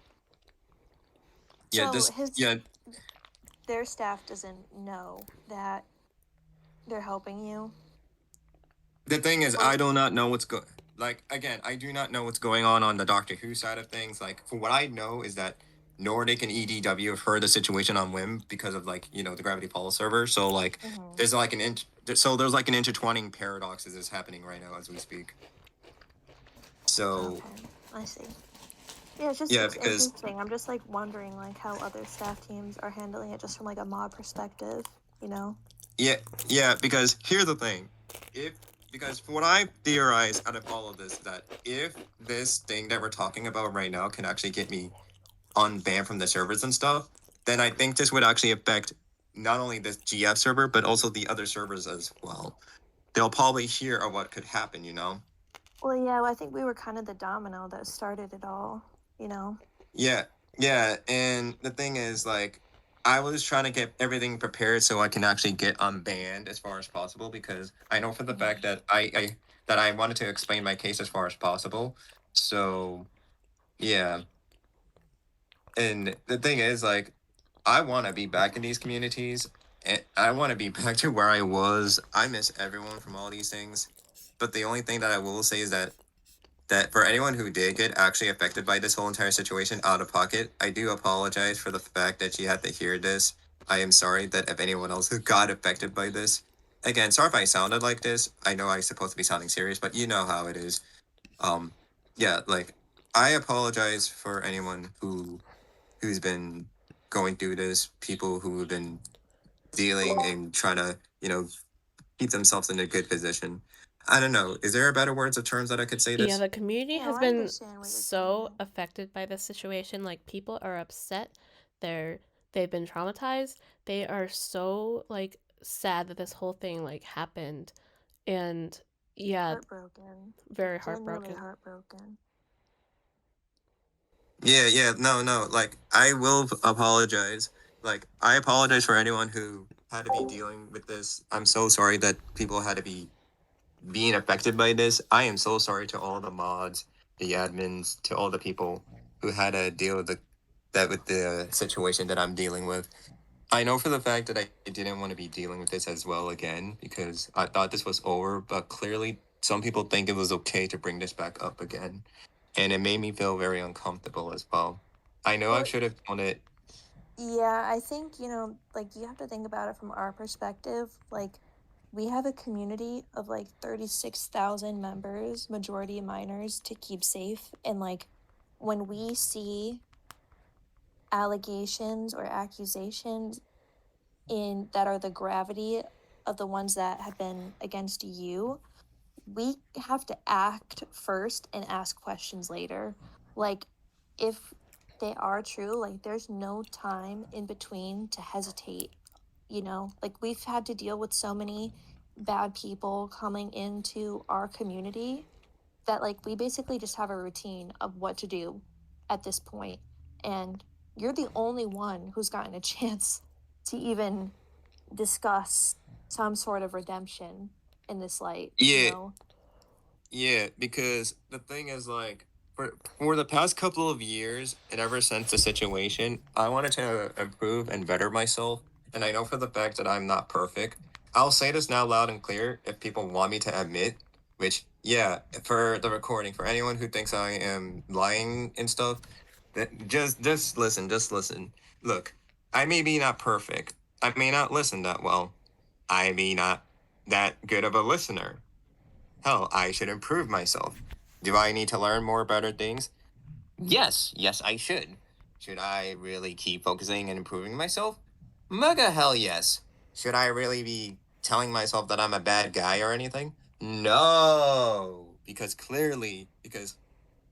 Yeah, So their staff doesn't know that they're helping you. The thing is, I do not know what's I do not know what's going on the Doctor Who side of things. Like, for what I know is that Nordic and EDW have heard the situation on whim because of like, the Gravity Falls server. So like, there's like there's like an intertwining paradoxes is happening right now as we speak. So Okay, I see. Yeah, it's just it's interesting. I'm just like wondering like how other staff teams are handling it just from like a mod perspective, you know? Yeah, because here's the thing. Because from what I theorize out of all of this, that if this thing that we're talking about right now can actually get me unbanned from the servers and stuff, then I think this would actually affect not only this GF server, but also the other servers as well. They'll probably hear of what could happen, Well, yeah, I think we were kind of the domino that started it all, you know? Yeah, and the thing is, like, I was trying to get everything prepared so I can actually get unbanned as far as possible, because I know for the fact that I wanted to explain my case as far as possible. So, yeah. And the thing is, like, I want to be back in these communities, and I want to be back to where I was. I miss everyone from all these things. But the only thing that I will say is that for anyone who did get actually affected by this whole entire situation out of pocket, I do apologize for the fact that you had to hear this. I am sorry that if anyone else who got affected by this. Again, sorry if I sounded like this. I know I'm supposed to be sounding serious, but you know how it is. Yeah, like, I apologize for anyone who's been going through this, people who have been dealing and trying to, keep themselves in a good position. I don't know. Is there a better words of terms that I could say this? Yeah, the community No, has I been understand what you're so saying. affected by this situation. Like, people are upset. They've been traumatized. They are so like sad that this whole thing like happened. And yeah, Heartbroken. very Genuinely heartbroken. heartbroken. Yeah, no. Like, I will apologize. Like, I apologize for anyone who had to be dealing with this. I'm so sorry that people had to be being affected by this. I am so sorry to all the mods, the admins, to all the people who had to deal with the situation that I'm dealing with. I know for the fact that I didn't want to be dealing with this as well again, because I thought this was over, but clearly some people think it was okay to bring this back up again. And it made me feel very uncomfortable as well. I know I should have done it. Yeah, I think, like, you have to think about it from our perspective. Like, we have a community of like 36,000 members, majority minors, to keep safe. And like, when we see allegations or accusations that are the gravity of the ones that have been against you, we have to act first and ask questions later. Like, if they are true, like, there's no time in between to hesitate. Like, we've had to deal with so many bad people coming into our community that, like, we basically just have a routine of what to do at this point. And you're the only one who's gotten a chance to even discuss some sort of redemption in this light, Yeah, because the thing is, like, for the past couple of years and ever since the situation, I wanted to improve and better myself. And I know for the fact that I'm not perfect. I'll say this now loud and clear if people want me to admit, which, yeah, for the recording, for anyone who thinks I am lying and stuff, just listen. Look, I may be not perfect. I may not listen that well. I may not that good of a listener. Hell, I should improve myself. Do I need to learn more better things? Yes, I should. Should I really keep focusing and improving myself? Mega hell yes. Should I really be telling myself that I'm a bad guy or anything? No, because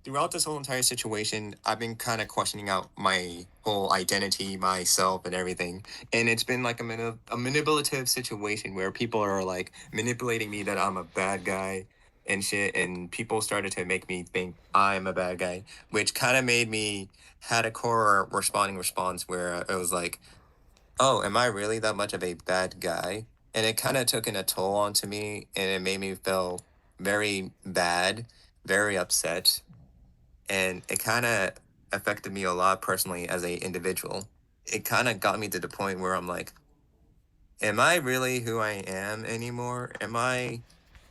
throughout this whole entire situation, I've been kind of questioning out my whole identity, myself, and everything. And it's been like a manipulative situation where people are like manipulating me that I'm a bad guy and shit. And people started to make me think I'm a bad guy, which kind of made me had a core responding response where it was like, oh, am I really that much of a bad guy? And it kind of took a toll onto me and it made me feel very bad, very upset, and it kind of affected me a lot personally as a individual. It kind of got me to the point where I'm like, am I really who I am anymore? Am I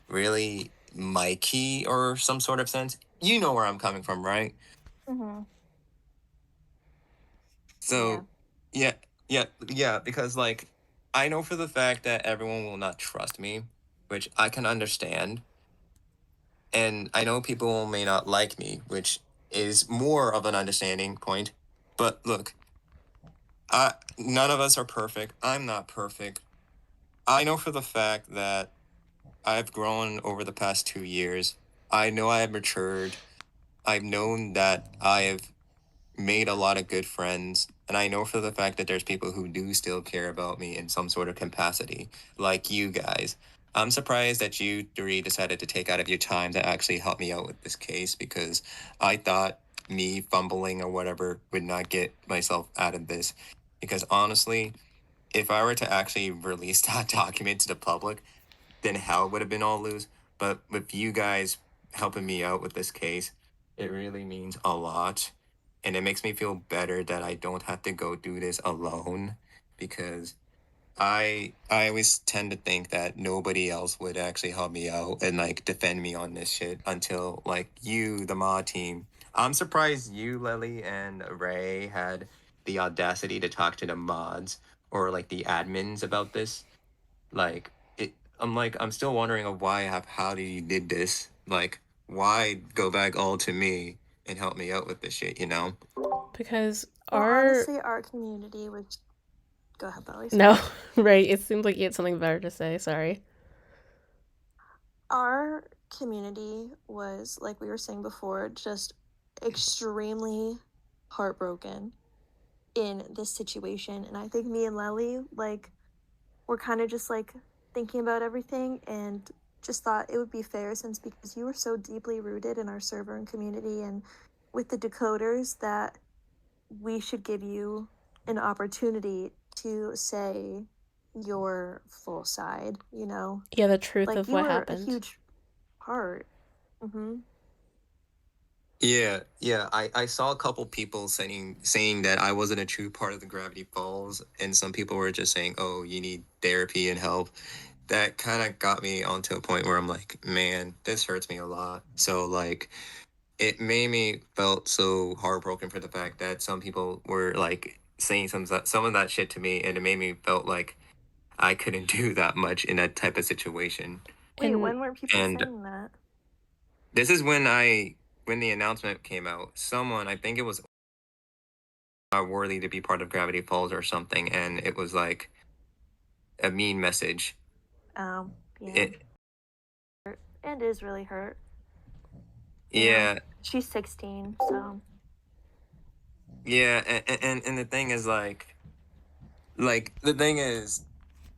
really Mikey or some sort of sense? You know where I'm coming from, right? Mm-hmm. So, yeah, because like I know for the fact that everyone will not trust me, which I can understand, and I know people may not like me, which is more of an understanding point. But look, none of us are perfect. I'm not perfect. I know for the fact that I've grown over the past 2 years. I know I have matured. I've known that I have made a lot of good friends. And I know for the fact that there's people who do still care about me in some sort of capacity, like you guys. I'm surprised that you three decided to take out of your time to actually help me out with this case because I thought me fumbling or whatever would not get myself out of this. Because honestly, if I were to actually release that document to the public, then hell would have been all lose. But with you guys helping me out with this case, it really means a lot. And it makes me feel better that I don't have to go do this alone because I always tend to think that nobody else would actually help me out and like defend me on this shit until like you, the mod team. I'm surprised you, Lily, and Ray had the audacity to talk to the mods or like the admins about this. Like I'm still wondering of why how you did this. Like why go back all to me and help me out with this shit, you know? Because Well, our honestly, our community, which go ahead, Belly. no, right, it seems like you had something better to say, sorry. Our community was, like we were saying before, just extremely heartbroken in this situation. And I think me and Lely, like, we're kind of just like thinking about everything and just thought it would be fair since because you were so deeply rooted in our server and community and with the decoders that we should give you an opportunity to say your full side, you know? Yeah, the truth Like of you what were a happened. huge part. Mm-hmm. Yeah, I saw a couple people saying that I wasn't a true part of the Gravity Falls, and some people were just saying, "Oh, you need therapy and help." That kind of got me onto a point where I'm like, "Man, this hurts me a lot." So like, it made me felt so heartbroken for the fact that some people were like saying some of that shit to me, and it made me felt like I couldn't do that much in that type of situation. Wait, And when were people And saying that? this is when the announcement came out. Someone, I think it was worthy to be part of Gravity Falls or something, and it was like a mean message. Yeah. It, And is really hurt. You know? yeah, She's 16, so. yeah, and the thing is the thing is,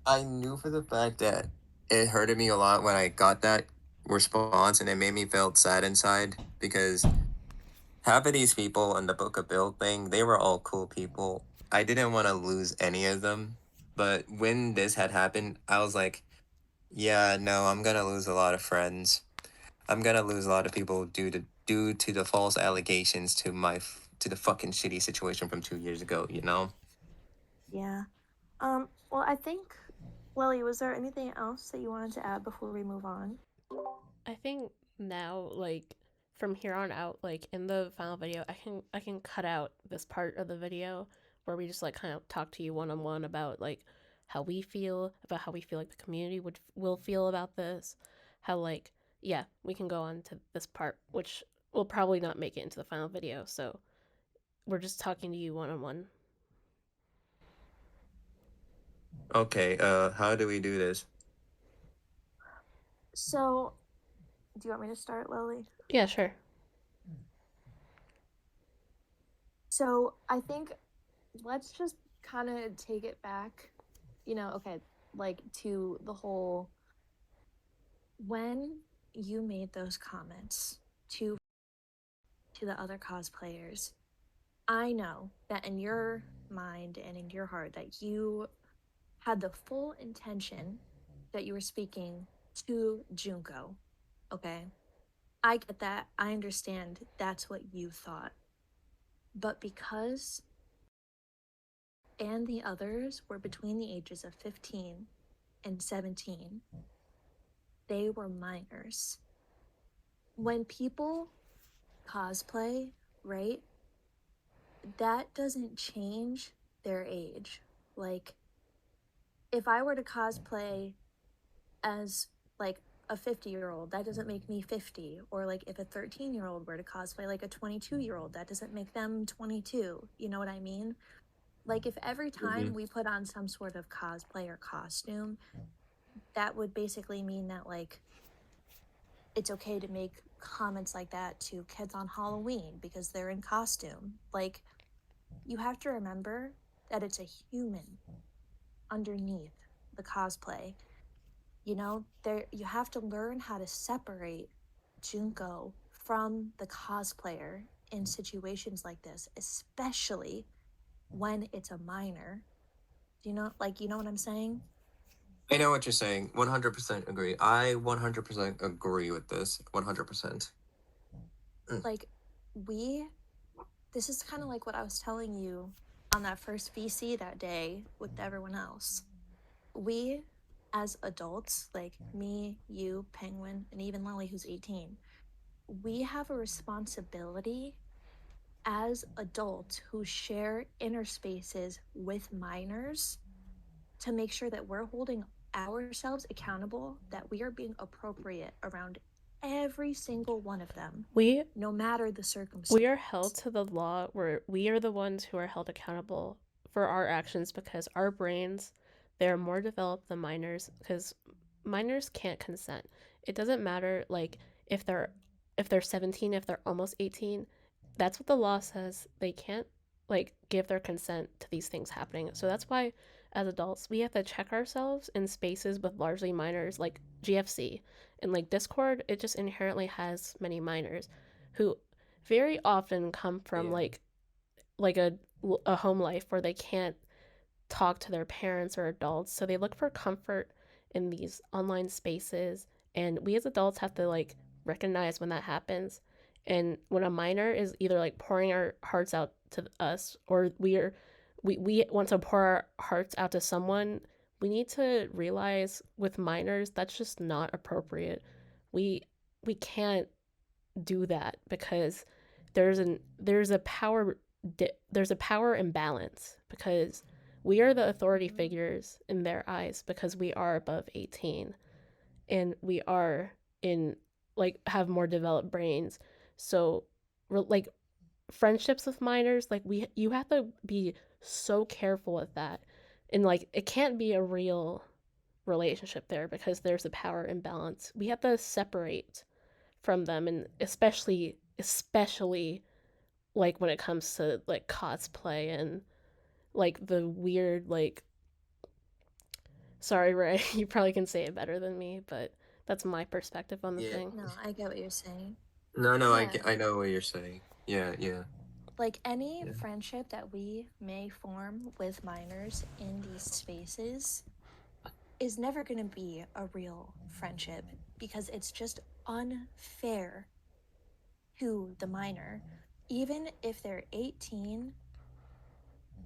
I knew for the fact that it hurted me a lot when I got that response, and it made me feel sad inside because half of these people in the Book of Bill thing, they were all cool people. I didn't want to lose any of them, but when this had happened, I was like, yeah, no, I'm gonna lose a lot of friends. I'm gonna lose a lot of people due to the false allegations to the fucking shitty situation from 2 years ago. You know. Yeah. Well, I think, Lily, was there anything else that you wanted to add before we move on? I think now, like from here on out, like in the final video, I can cut out this part of the video where we just like kind of talk to you one on one about like how we feel, about how we feel like the community will feel about this, how like yeah, we can go on to this part, which will probably not make it into the final video, so we're just talking to you one-on-one. Okay, how do we do this? So, do you want me to start, Lily? Yeah, sure. So, I think let's just kind of take it back, okay, like to the whole when you made those comments to the other cosplayers. I know that in your mind and in your heart that you had the full intention that you were speaking to Junko. Okay. I get that. I understand that's what you thought. But because and the others were between the ages of 15 and 17, they were minors. When people cosplay, right, that doesn't change their age. Like, if I were to cosplay as like a 50-year-old, that doesn't make me 50. Or like if a 13-year-old were to cosplay like a 22-year-old, that doesn't make them 22. You know what I mean? Like if every time we put on some sort of cosplay or costume, that would basically mean that like it's okay to make comments like that to kids on Halloween because they're in costume. Like, you have to remember that it's a human underneath the cosplay. You have to learn how to separate Junko from the cosplayer in situations like this, especially when it's a minor. You know what I'm saying? I know what you're saying. 100% agree. I 100% agree with this. 100%. Like, this is kind of like what I was telling you on that first VC that day with everyone else. We, as adults, like me, you, Penguin, and even Lily, who's 18, we have a responsibility as adults who share inner spaces with minors to make sure that we're holding ourselves accountable, that we are being appropriate around every single one of them, no matter the circumstance. We are held to the law where we are the ones who are held accountable for our actions because our brains, they're more developed than minors because minors can't consent. It doesn't matter like if they're 17, if they're almost 18. That's what the law says. They can't like give their consent to these things happening. So that's why as adults we have to check ourselves in spaces with largely minors like GFC. And like Discord, it just inherently has many minors who very often come from like a home life where they can't talk to their parents or adults, so they look for comfort in these online spaces, and we as adults have to like recognize when that happens. And when a minor is either like pouring our hearts out to us or we want to pour our hearts out to someone, we need to realize with minors that's just not appropriate. We can't do that because there's a power there's a power imbalance because we are the authority figures in their eyes because we are above 18 and we are in like have more developed brains. So like friendships with minors, like you have to be so careful with that. And like it can't be a real relationship there because there's a power imbalance. We have to separate from them, and especially like when it comes to like cosplay and like the weird like sorry Ray, you probably can say it better than me, but that's my perspective on the thing. No, I get what you're saying. No, Yeah. I know what you're saying. Yeah. Like any friendship that we may form with minors in these spaces is never going to be a real friendship because it's just unfair to the minor. Even if they're 18,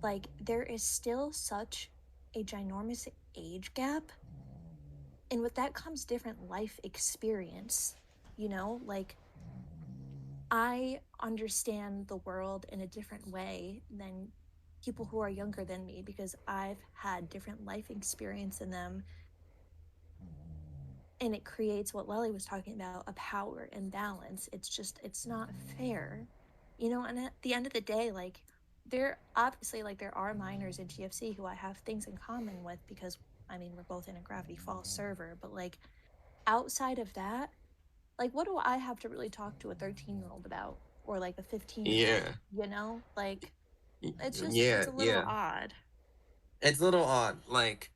like there is still such a ginormous age gap. And with that comes different life experience, like I understand the world in a different way than people who are younger than me because I've had different life experience in them. and it creates what Lely was talking about, a power imbalance. It's not fair, you know. And at the end of the day, like, there obviously, like, there are minors in GFC who I have things in common with, because I mean, we're both in a Gravity Falls server, but like, outside of that, like, what do I have to really talk to a 13-year-old about, or like a 15-year-old, Yeah. you know? Like, it's Yeah, a little yeah. odd. It's a little odd. Like,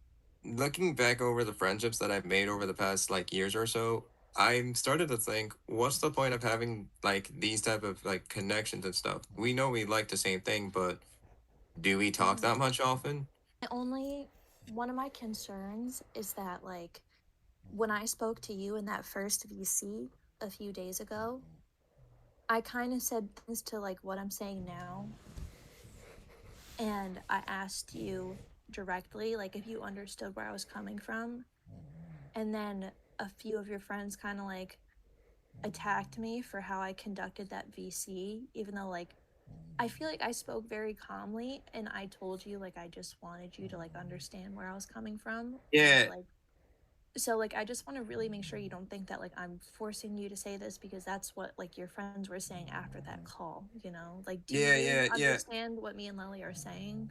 looking back over the friendships that I've made over the past like years or so, I'm started to think, what's the point of having like these type of like connections and stuff? We know we like the same thing, but do we talk that much often? Only one of my concerns is that, like, when I spoke to you in that first VC a few days ago, I kind of said things to like what I'm saying now. And I asked you directly, like, if you understood where I was coming from. And then a few of your friends kind of like attacked me for how I conducted that VC, even though, like, I feel like I spoke very calmly, and I told you, like, I just wanted you to like understand where I was coming from. And Yeah, like, so like, I just want to really make sure you don't think that like I'm forcing you to say this, because that's what like your friends were saying after that call, you know? Like, do you yeah, really yeah, yeah. understand what me and Lily are saying?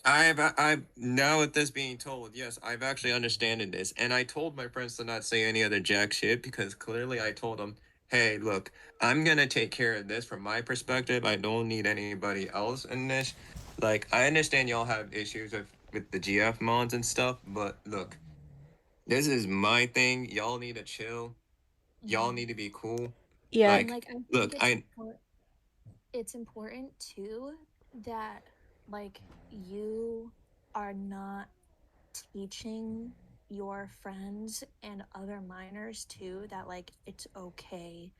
I've now with this being told, yes, I've actually understanding this, and I told my friends to not say any other jack shit because clearly I told them, hey, look, I'm gonna take care of this from my perspective. I don't need anybody else in this. Like, I understand y'all have issues with the GF mods and stuff, but look, this is my thing. Y'all need to chill. Y'all Mm-hmm. need to be cool. Yeah, And Like, like, I think look, I it's important too that, like, you are not teaching your friends and other minors too that like it's okay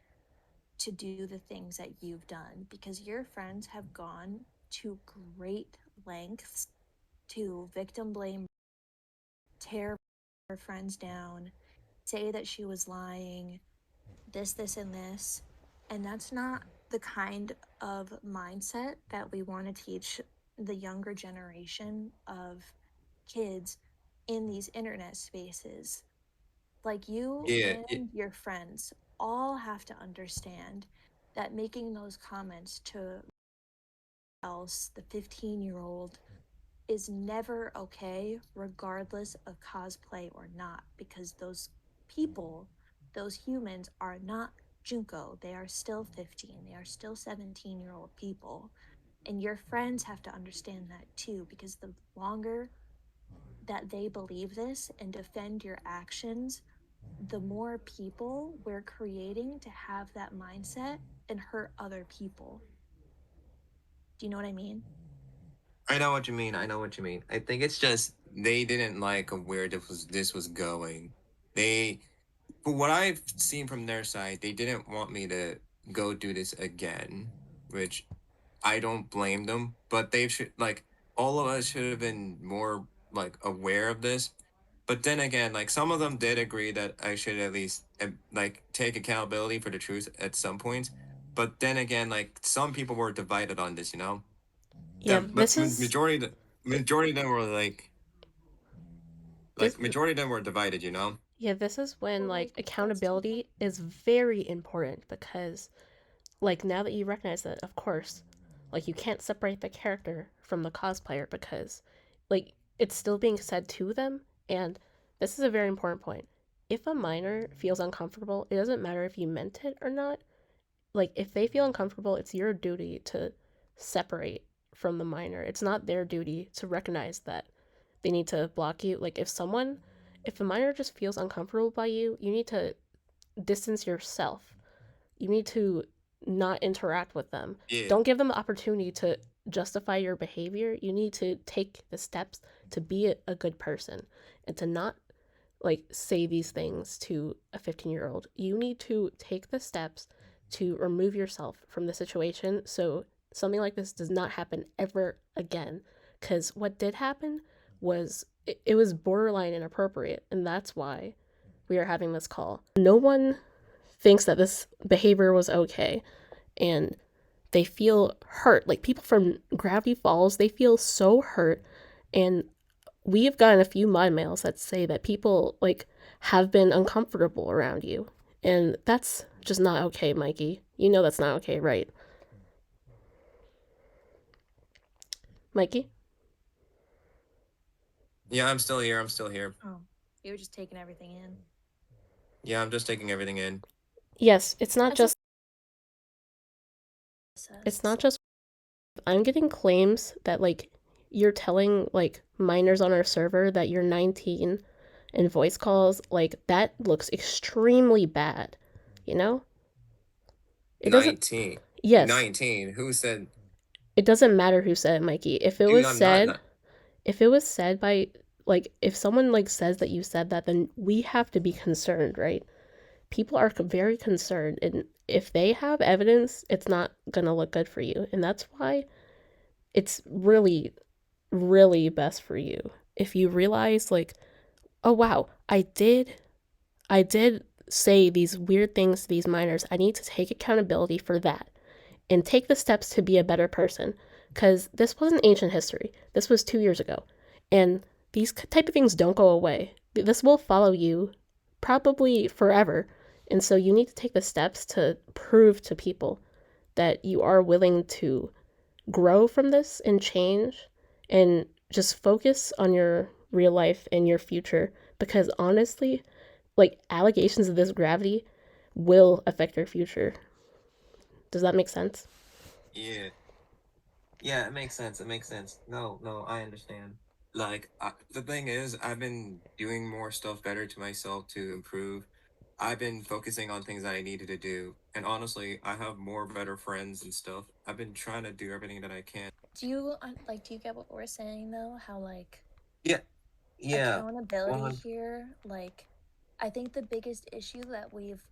to do the things that you've done, because your friends have gone to great lengths to victim blame, tear her friends down, say that she was lying, this, and this. And that's not the kind of mindset that we want to teach the younger generation of kids in these internet spaces. Like, you yeah, yeah, and your friends all have to understand that making those comments to else, the 15-year-old, is never okay, regardless of cosplay or not, because those people, those humans, are not Junko. They are still 15, they are still 17-year-old people. And your friends have to understand that too, because the longer that they believe this and defend your actions, the more people we're creating to have that mindset and hurt other people. Do you know what I mean? I know what you mean. I know what you mean. I think it's just they didn't like where this was going. They, for what I've seen from their side, they didn't want me to go do this again, which I don't blame them. But they should like all of us should have been more like aware of this. But then again, like some of them did agree that I should at least like take accountability for the truth at some points. But then again, like some people were divided on this, you know. yeah. The but majority of them were This majority of them were divided, you know. yeah, this is when Well, like like, that's too bad. accountability is very important, because like now that you recognize that, of course, like you can't separate the character from the cosplayer, because like it's still being said to them. And this is a very important point. If a minor feels uncomfortable, it doesn't matter if you meant it or not. Like if they feel uncomfortable, it's your duty to separate from the minor. It's not their duty to recognize that they need to block you. Like if a minor just feels uncomfortable by you, you need to distance yourself. You need to not interact with them. Yeah, Don't give them the opportunity to justify your behavior. You need to take the steps to be a good person and to not like say these things to a 15-year-old. You need to take the steps to remove yourself from the situation so something like this does not happen ever again. Because what did happen was it was borderline inappropriate, and that's why we are having this call. No one thinks that this behavior was okay, and they feel hurt. Like people from Gravity Falls, they feel so hurt. And we've gotten a few mod mails that say that people like have been uncomfortable around you. And that's just not okay, Mikey. You know that's not okay, right? Mikey? Yeah, I'm still here. I'm still here. Oh, you were just taking everything in. Yeah, I'm just taking everything in. Yes, it's not That's just I'm getting claims that like you're telling like minors on our server that you're 19 in voice calls, like that looks extremely bad, you know? It doesn't 19. Yes, 19. Who said? it doesn't matter who said it, Mikey. Dude, I'm not. If it was said by like if someone like says that you said that, then we have to be concerned, right? People are very concerned, and if they have evidence, it's not going to look good for you. And that's why it's really really best for you if you realize like, oh wow, I did say these weird things to these minors. I need to take accountability for that and take the steps to be a better person, because this wasn't ancient history. This was 2 years ago, and these type of things don't go away. This will follow you probably forever, and so you need to take the steps to prove to people that you are willing to grow from this and change and just focus on your real life and your future, because honestly, like allegations of this gravity will affect your future. Does that make sense? Yeah. Yeah, it makes sense. It makes sense. No, no, I understand. Like, the thing is, I've been doing more stuff better to myself to improve. I've been focusing on things that I needed to do. And honestly, I have more better friends and stuff. I've been trying to do everything that I can. Do you do you get what we're saying though? How like Yeah, yeah. accountability 100. here, like I think the biggest issue that we've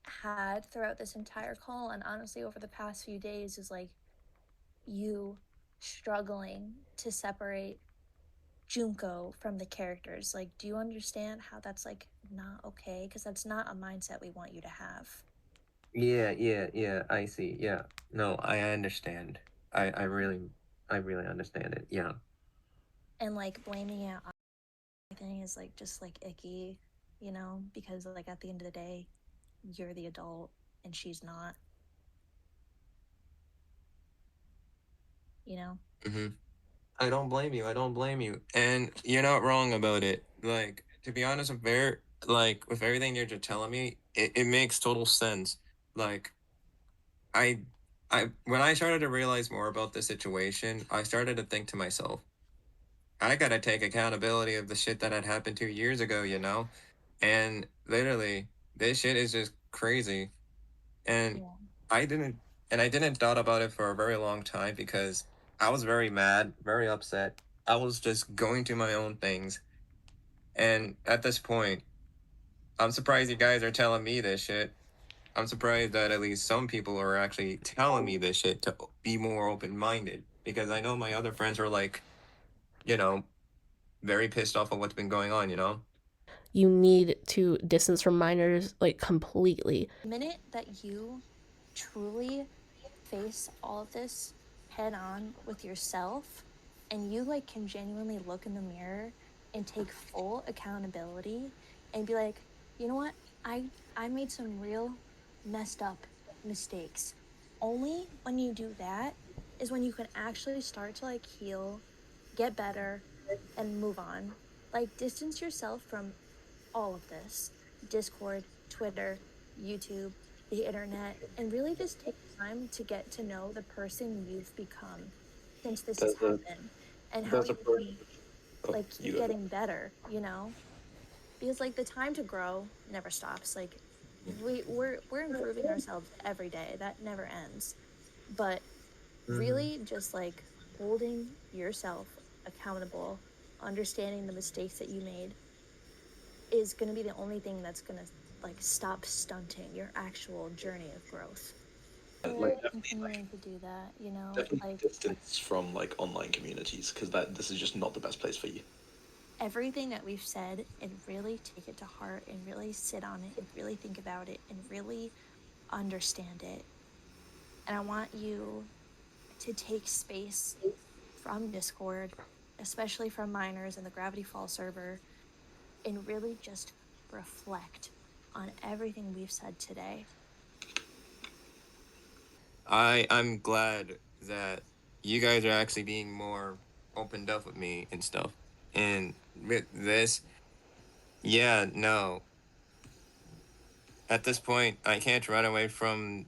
had throughout this entire call and honestly over the past few days is like you struggling to separate Junko from the characters. Like, do you understand how that's like not okay? Because that's not a mindset we want you to have. Yeah, I see. Yeah. No, I understand. I really understand it. Yeah. And like blaming it on everything is like just like icky, you know, because like at the end of the day, you're the adult and she's not, you know? Mm-hmm. I don't blame you. I don't blame you. And you're not wrong about it. Like, to be honest, with everything you're just telling me, it makes total sense. Like, I, when I started to realize more about the situation, I started to think to myself, I gotta take accountability of the shit that had happened 2 years ago, you know? And literally, this shit is just crazy. And Yeah. I didn't, I didn't thought about it for a very long time because I was very mad, very upset. I was just going through my own things. And at this point, I'm surprised you guys are telling me this shit. I'm surprised that at least some people are actually telling me this shit to be more open minded, because I know my other friends are like, you know, very pissed off of what's been going on, you know? You need to distance from minors like completely. The minute that you truly face all of this head on with yourself and you like can genuinely look in the mirror and take full accountability and be like, you know what, I made some real messed up mistakes. Only when you do that is when you can actually start to like heal, get better, and move on. Like distance yourself from all of this: Discord, Twitter, YouTube, the internet, and really just take time to get to know the person you've become since this has There's a happened and how there's a you've pro. been Oh, like you go. getting better, you know? Because like the time to grow never stops. Like we're improving ourselves every day. That never ends. But really just like holding yourself accountable, understanding the mistakes that you made is going to be the only thing that's going to like stop stunting your actual journey of growth. Like Continuing to do that, you know, definitely like distance from like online communities because this is just not the best place for you. everything that we've said, and really take it to heart and really sit on it and really think about it and really understand it. And I want you to take space from Discord, especially from minors and the Gravity Falls server, and really just reflect on everything we've said today. I'm glad that you guys are actually being more opened up with me and stuff. And with this, yeah, no. At this point, I can't run away from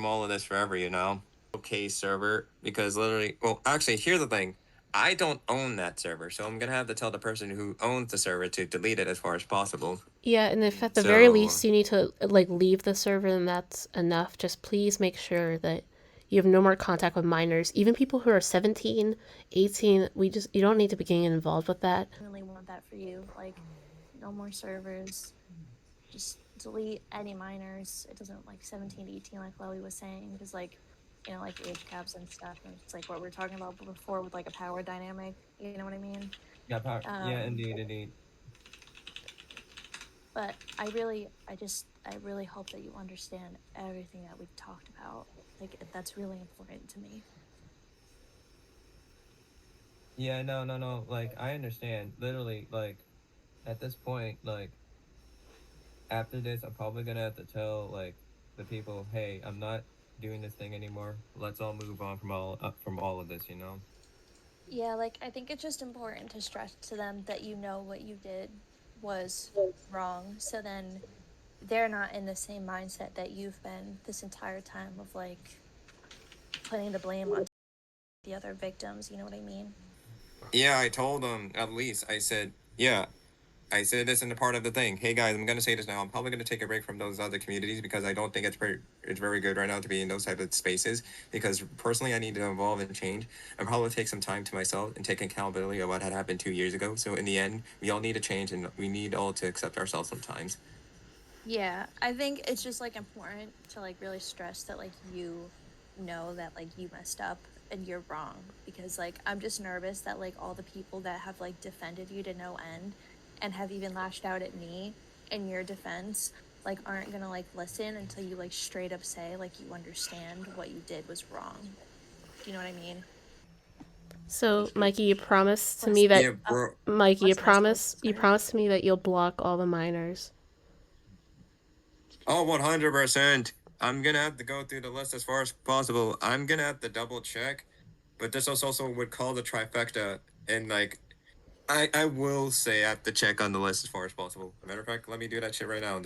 all of this forever, you know. Okay, server, because literally, well, actually, here's the thing. I don't own that server, so I'm gonna have to tell the person who owns the server to delete it as far as possible. Yeah, and if at the very So least you need to like leave the server and that's enough, just please make sure that you have no more contact with minors. Even people who are 17, 18, you don't need to be getting involved with that. I really want that for you. Like, no more servers. Just delete any minors. It doesn't like 17 to 18 like Chloe was saying, because like, you know, like age caps and stuff, and it's like what we were talking about before with like a power dynamic, you know what I mean? yeah, yeah, indeed. But I really hope that you understand everything that we've talked about. Like, that's really important to me. Yeah, no. Like, I understand. Literally, like, at this point, like, after this, I'm probably gonna have to tell, like, the people, hey, I'm not doing this thing anymore. Let's all move on from all of this, you know? Yeah, like, I think it's just important to stress to them that you know what you did was wrong. So then they're not in the same mindset that you've been this entire time of like putting the blame on the other victims, you know what I mean? Yeah, I told them at least. I said, yeah, I said this in the part of the thing. Hey guys, I'm gonna say this now. I'm probably gonna take a break from those other communities because I don't think it's very good right now to be in those type of spaces. Because personally, I need to evolve and change. And probably take some time to myself and take accountability of what had happened 2 years ago. So in the end, we all need to change and we need all to accept ourselves sometimes. Yeah, I think it's just like important to like really stress that like you know that like you messed up and you're wrong, because like I'm just nervous that like all the people that have like defended you to no end and have even lashed out at me in your defense like aren't gonna like listen until you like straight up say like you understand what you did was wrong. Do you know what I mean? So, Mikey, you promised to Plus, me that Yeah, bro. Mikey, plus my soul you sister. promised to me that you'll block all the minors. Oh, 100%. I'm gonna have to go through the list as far as possible. I'm gonna have to double check, but this also would call the trifecta, and like, I will say I have to check on the list as far as possible. Matter of fact, let me do that shit right now.